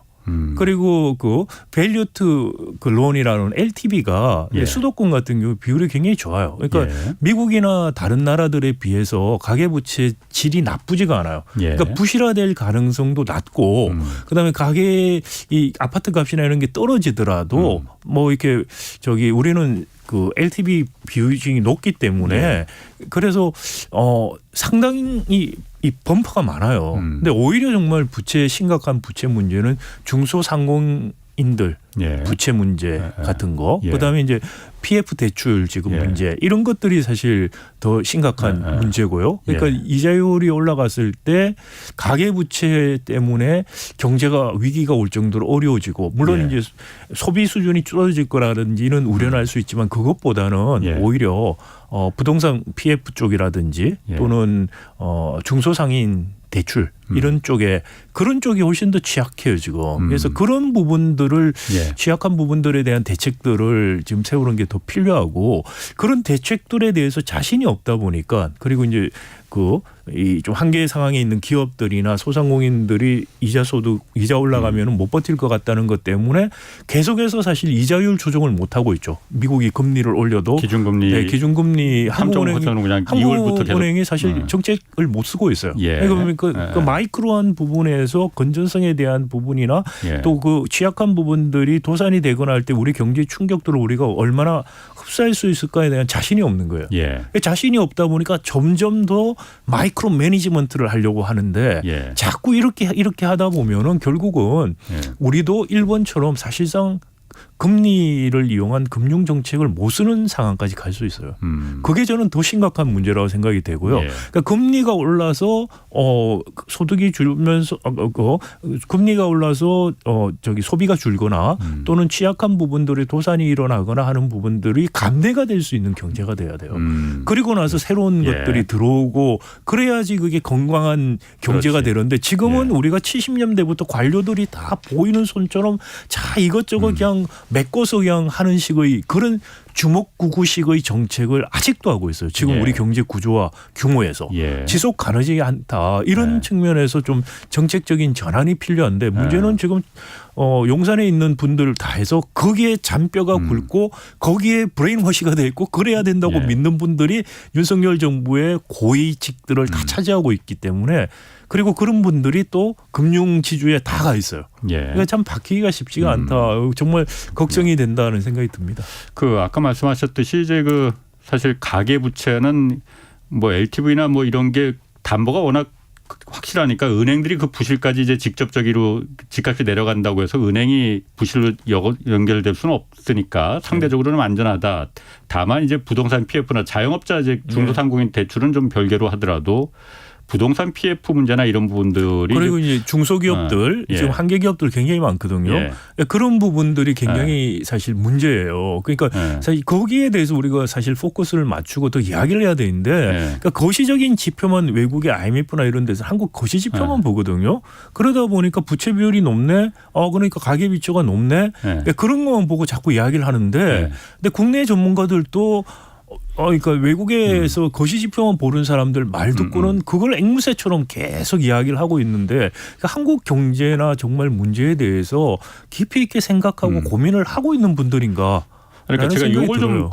그리고 그 밸류트 그 론이라는 LTV가 수도권 같은 경우 비율이 굉장히 좋아요. 그러니까 미국이나 다른 나라들에 비해서 가계부채 질이 나쁘지가 않아요. 그러니까 부실화될 가능성도 낮고 그다음에 가계 이 아파트 값이나 이런 게 떨어지더라도 뭐 이렇게 우리는 그 LTV 비율이 높기 때문에 그래서 상당히 이 범퍼가 많아요. 근데 오히려 정말 심각한 부채 문제는 중소상공인들 부채 문제 같은 거, 그다음에 이제 PF 대출 지금 문제 이런 것들이 사실 더 심각한 문제고요. 그러니까 이자율이 올라갔을 때 가계 부채 때문에 경제가 위기가 올 정도로 어려워지고 물론 이제 소비 수준이 줄어들 거라든지는 우려는 할 수 있지만 그것보다는 오히려 부동산 PF 쪽이라든지 또는 중소상인 대출 이런 쪽에 그런 쪽이 훨씬 더 취약해요 지금. 그래서 그런 부분들을 취약한 부분들에 대한 대책들을 지금 세우는 게 더 필요하고 그런 대책들에 대해서 자신이 없다 보니까 그리고 이제 이 좀 한계 상황에 있는 기업들이나 소상공인들이 이자 올라가면 못 버틸 것 같다는 것 때문에 계속해서 사실 이자율 조정을 못 하고 있죠. 미국이 금리를 올려도 기준금리 한국은행이 사실 정책을 못 쓰고 있어요. 그러니까 그 마이크로한 부분에서 건전성에 대한 부분이나 또 그 취약한 부분들이 도산이 되거나 할 때 우리 경제 충격들을 우리가 얼마나 흡수할 수 있을까에 대한 자신이 없는 거예요. 자신이 없다 보니까 점점 더 마이크로 매니지먼트를 하려고 하는데 자꾸 이렇게 하다 보면은 결국은 우리도 일본처럼 사실상 금리를 이용한 금융 정책을 못 쓰는 상황까지 갈 수 있어요. 그게 저는 더 심각한 문제라고 생각이 되고요. 그러니까 금리가 올라서 소득이 줄면서 금리가 올라서 소비가 줄거나 또는 취약한 부분들이 도산이 일어나거나 하는 부분들이 감내가 될 수 있는 경제가 돼야 돼요. 그리고 나서 새로운 것들이 들어오고 그래야지 그게 건강한 경제가 되는데 지금은 우리가 70년대부터 관료들이 다 보이는 손처럼 이것저것 그냥 메꿔서 그냥 하는 식의 그런 주먹구구식의 정책을 아직도 하고 있어요. 지금 우리 경제 구조와 규모에서 지속 가능하지 않다. 이런 측면에서 좀 정책적인 전환이 필요한데 문제는 지금 용산에 있는 분들 다 해서 거기에 잔뼈가 굵고 거기에 브레인워시가 돼 있고 그래야 된다고 믿는 분들이 윤석열 정부의 고위직들을 다 차지하고 있기 때문에 그리고 그런 분들이 또 금융지주에 다 가 있어요. 그러니까 참 바뀌기가 쉽지가 않다. 정말 걱정이 된다는 생각이 듭니다. 아까 말씀하셨듯이 이제 사실 가계부채는 뭐 LTV나 뭐 이런 게 담보가 워낙 확실하니까 은행들이 그 부실까지 이제 직접적으로 집값이 내려간다고 해서 은행이 부실로 연결될 수는 없으니까 상대적으로는 안전하다. 다만 이제 부동산 PF나 자영업자 이제 중소상공인 대출은 좀 별개로 하더라도 부동산 PF 문제나 이런 부분들이 그리고 이제 중소기업들 지금 한계 기업들 굉장히 많거든요. 그런 부분들이 굉장히 사실 문제예요. 그러니까 사실 거기에 대해서 우리가 사실 포커스를 맞추고 더 이야기를 해야 되는데 그러니까 거시적인 지표만 외국의 IMF나 이런 데서 한국 거시 지표만 보거든요. 그러다 보니까 부채 비율이 높네. 그러니까 가계 비초가 높네. 그런 것만 보고 자꾸 이야기를 하는데 근데 국내 전문가들도 그러니까 외국에서 거시지표만 보는 사람들 말 듣고는 그걸 앵무새처럼 계속 이야기를 하고 있는데 그러니까 한국 경제나 정말 문제에 대해서 깊이 있게 생각하고 고민을 하고 있는 분들인가. 그러니까 제가 이걸 좀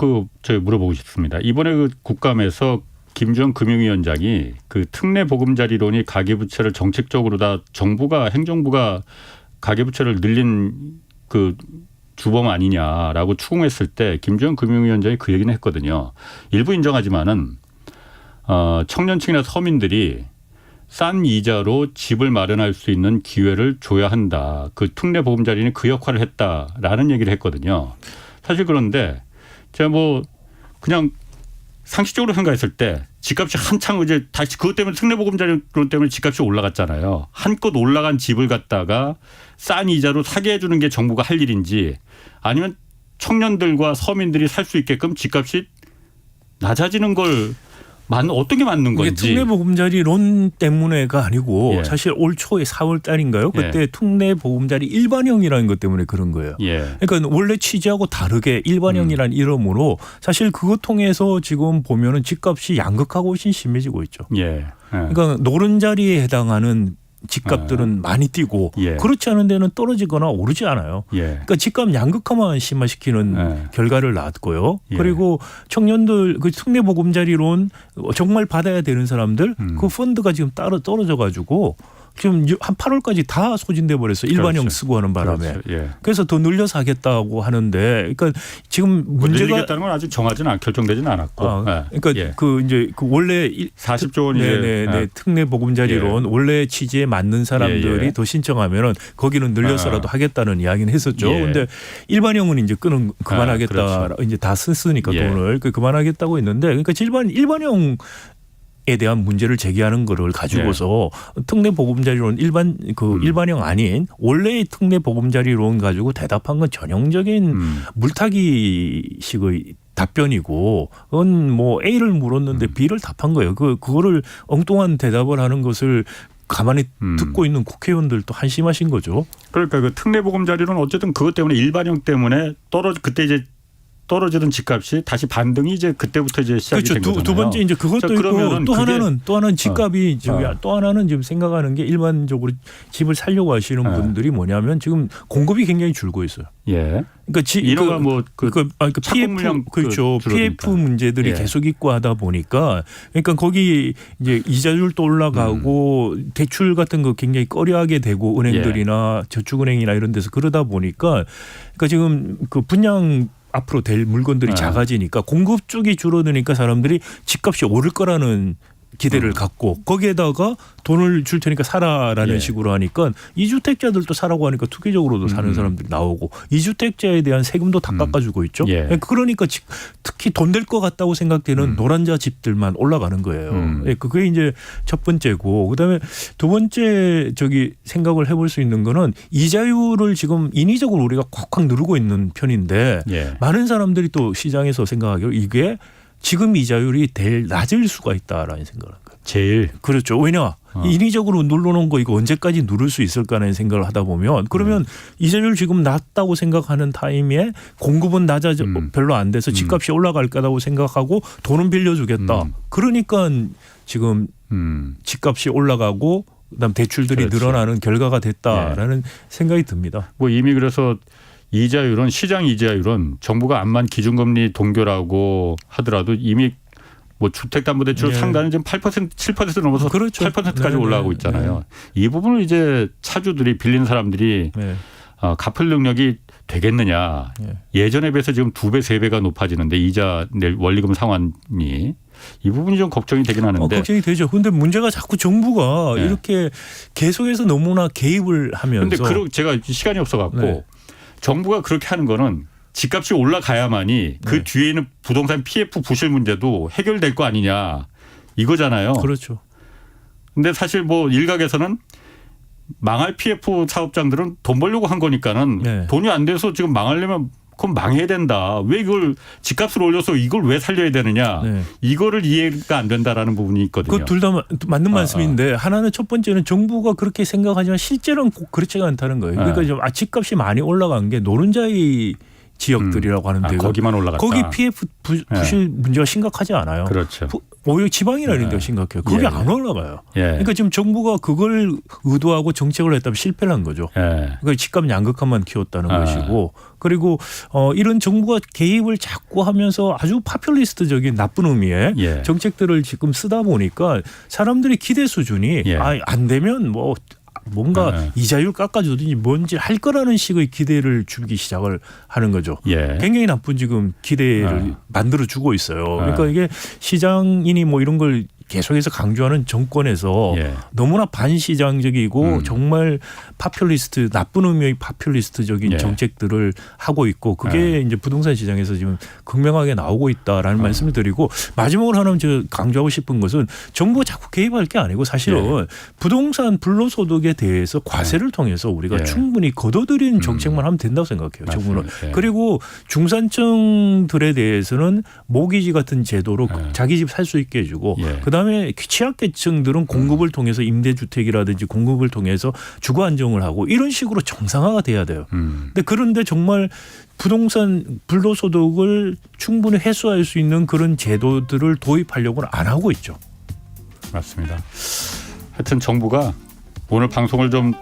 물어보고 싶습니다. 이번에 그 국감에서 김주현 금융위원장이 그 특례 보금자리론이 가계부채를 정책적으로 다 행정부가 가계부채를 늘린 그 주범 아니냐라고 추궁했을 때 김주현 금융위원장이 그 얘기는 했거든요. 일부 인정하지만은 청년층이나 서민들이 싼 이자로 집을 마련할 수 있는 기회를 줘야 한다. 그 특례 보금자리는 그 역할을 했다라는 얘기를 했거든요. 사실 그런데 제가 뭐 그냥 상식적으로 생각했을 때 집값이 한창 이제 다시 그것 때문에 특례 보금자리론 때문에 집값이 올라갔잖아요. 한껏 올라간 집을 갖다가 싼 이자로 사게 해주는 게 정부가 할 일인지 아니면 청년들과 서민들이 살 수 있게끔 집값이 낮아지는 걸 어떤 게 맞는 건지. 이게 특례 보금자리론 때문에가 아니고 사실 올 초에 4월 달인가요? 그때 특례 보금자리 일반형이라는 것 때문에 그런 거예요. 그러니까 원래 취지하고 다르게 일반형이라는 이름으로 사실 그것 통해서 지금 보면은 집값이 양극화가 훨씬 심해지고 있죠. 그러니까 노른자리에 해당하는 집값들은 많이 뛰고 그렇지 않은 데는 떨어지거나 오르지 않아요. 그러니까 집값 양극화만 심화시키는 결과를 낳았고요. 그리고 청년들 그 특례 보금자리론 정말 받아야 되는 사람들 그 펀드가 지금 따로 떨어져 가지고 지금 한 8월까지 다 소진돼 버려서 일반형 쓰고 하는 바람에 그래서 더 늘려서 하겠다고 하는데 그러니까 지금 문제가 늘리겠다는 건 아직 결정되지는 않았고 그러니까 그 이제 그 원래 40조 원 이제 특례 보금자리론 원래 취지에 맞는 사람들이 더 신청하면은 거기는 늘려서라도 하겠다는 이야기는 했었죠. 그런데 일반형은 이제 그만하겠다 이제 다 썼으니까 돈을 그만하겠다고 했는데 그러니까 일반형 에 대한 문제를 제기하는 거를 가지고서 특례 보금자리론 일반형 아닌 원래의 특례 보금자리론 가지고 대답한 건 전형적인 물타기식의 답변이고 그건 뭐 A를 물었는데 B를 답한 거예요. 그거를 엉뚱한 대답을 하는 것을 가만히 듣고 있는 국회의원들도 한심하신 거죠. 그러니까 그 특례 보금자리론 어쨌든 그것 때문에 일반형 때문에 그때 이제 떨어지던 집값이 다시 반등이 이제 그때부터 이제 시작이 된 거잖아요. 두 번째 이제 그것도 있고 또 하나는 집값이 또 하나는 지금 생각하는 게 일반적으로 집을 살려고 하시는 분들이 뭐냐면 지금 공급이 굉장히 줄고 있어요. 그러니까 인허가 PF 그렇죠. PF 문제들이 계속 있고 하다 보니까 그러니까 거기 이제 이자율도 올라가고 대출 같은 거 굉장히 꺼려하게 되고 은행들이나 저축은행이나 이런 데서 그러다 보니까 그러니까 지금 그 분양 앞으로 될 물건들이 작아지니까 공급 쪽이 줄어드니까 사람들이 집값이 오를 거라는 기대를 갖고 거기에다가 돈을 줄 테니까 사라라는 식으로 하니까 2주택자들도 사라고 하니까 투기적으로도 사는 사람들이 나오고 2주택자에 대한 세금도 다 깎아주고 있죠. 그러니까 특히 돈 될 것 같다고 생각되는 노란자 집들만 올라가는 거예요. 그게 이제 첫 번째고 그다음에 두 번째 생각을 해볼 수 있는 거는 이자율을 지금 인위적으로 우리가 콱콱 누르고 있는 편인데 많은 사람들이 또 시장에서 생각하기로 이게 지금 이자율이 낮을 수가 있다라는 생각을 한 거예요. 제일 그렇죠. 왜냐 인위적으로 눌러놓은 거 이거 언제까지 누를 수 있을까라는 생각을 하다 보면 그러면 이자율 지금 낮다고 생각하는 타임에 공급은 별로 안 돼서 집값이 올라갈 거라고 생각하고 돈은 빌려주겠다. 그러니까 지금 집값이 올라가고 그다음 대출들이 늘어나는 결과가 됐다라는 생각이 듭니다. 뭐 이미 그래서 시장 이자율은 정부가 암만 기준금리 동결하고 하더라도 이미 뭐 주택담보대출 상단은 지금 8% 7% 넘어서 8%까지 올라가고 있잖아요. 이 부분을 이제 차주들이 빌린 사람들이 갚을 능력이 되겠느냐. 예전에 비해서 지금 2배, 3배가 높아지는데 이자 낼 원리금 상환이 이 부분이 좀 걱정이 되긴 하는데. 걱정이 되죠. 그런데 문제가 자꾸 정부가 네. 이렇게 계속해서 너무나 개입을 하면서. 그런데 제가 시간이 없어갖고 네. 정부가 그렇게 하는 거는 집값이 올라가야만이 그 네. 뒤에 있는 부동산 PF 부실 문제도 해결될 거 아니냐 이거잖아요. 그렇죠. 근데 사실 뭐 일각에서는 망할 PF 사업장들은 돈 벌려고 한 거니까는 네. 돈이 안 돼서 지금 망하려면 그럼 망해야 된다. 왜 이걸 집값을 올려서 이걸 왜 살려야 되느냐. 네. 이거를 이해가 안 된다라는 부분이 있거든요. 그 둘 다 맞는 말씀인데 하나는 첫 번째는 정부가 그렇게 생각하지만 실제로는 꼭 그렇지가 않다는 거예요. 그러니까 좀 집값이 많이 올라간 게 노른자의 지역들이라고 하는데 거기만 올라갔다. 거기 PF 부실 문제가 심각하지 않아요. 그렇죠. 오히려 지방이나 이런 데가 네. 심각해요. 거기 예, 안 올라가요. 예. 그러니까 지금 정부가 그걸 의도하고 정책을 했다면 실패를 한 거죠. 예. 그러니까 집값 양극화만 키웠다는 아. 것이고 그리고 이런 정부가 개입을 자꾸 하면서 아주 파퓰리스트적인 나쁜 의미의 예. 정책들을 지금 쓰다 보니까 사람들의 기대 수준이 예. 안 되면 뭐 뭔가 이자율 깎아주든지 뭔지 할 거라는 식의 기대를 주기 시작을 하는 거죠. 예. 굉장히 나쁜 지금 기대를 만들어 주고 있어요. 그러니까 이게 시장인이 뭐 이런 걸 계속해서 강조하는 정권에서 예. 너무나 반시장적이고 정말 파퓰리스트 나쁜 의미의 파퓰리스트적인 예. 정책들을 하고 있고 그게 이제 부동산 시장에서 지금 극명하게 나오고 있다라는 말씀을 드리고 마지막으로 하나 저 강조하고 싶은 것은 정부가 자꾸 개입할 게 아니고 사실은 부동산 불로소득에 대해서 과세를 통해서 우리가 예. 충분히 걷어들이는 정책만 하면 된다고 생각해요. 정부는. 맞습니다. 예. 그리고 중산층들에 대해서는 모기지 같은 제도로 자기 집 살 수 있게 해주고 예. 그다음에 취약계층들은 공급을 통해서 임대주택이라든지 공급을 통해서 주거 안정을 하고 이런 식으로 정상화가 돼야 돼요. 그런데 정말 부동산 불로소득을 충분히 해소할 수 있는 그런 제도들을 도입하려고는 안 하고 있죠. 맞습니다. 하여튼 정부가 오늘 방송을 좀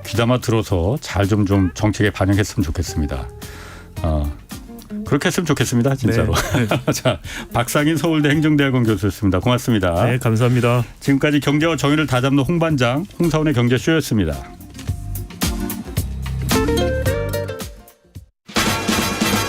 귀담아 들어서 잘 좀 정책에 반영했으면 좋겠습니다. 그렇게 했으면 좋겠습니다. 진짜로. 네. 자, 박상인 서울대 행정대학원 교수였습니다. 고맙습니다. 네, 감사합니다. 지금까지 경제와 정의를 다잡는 홍반장 홍사원의 경제쇼였습니다.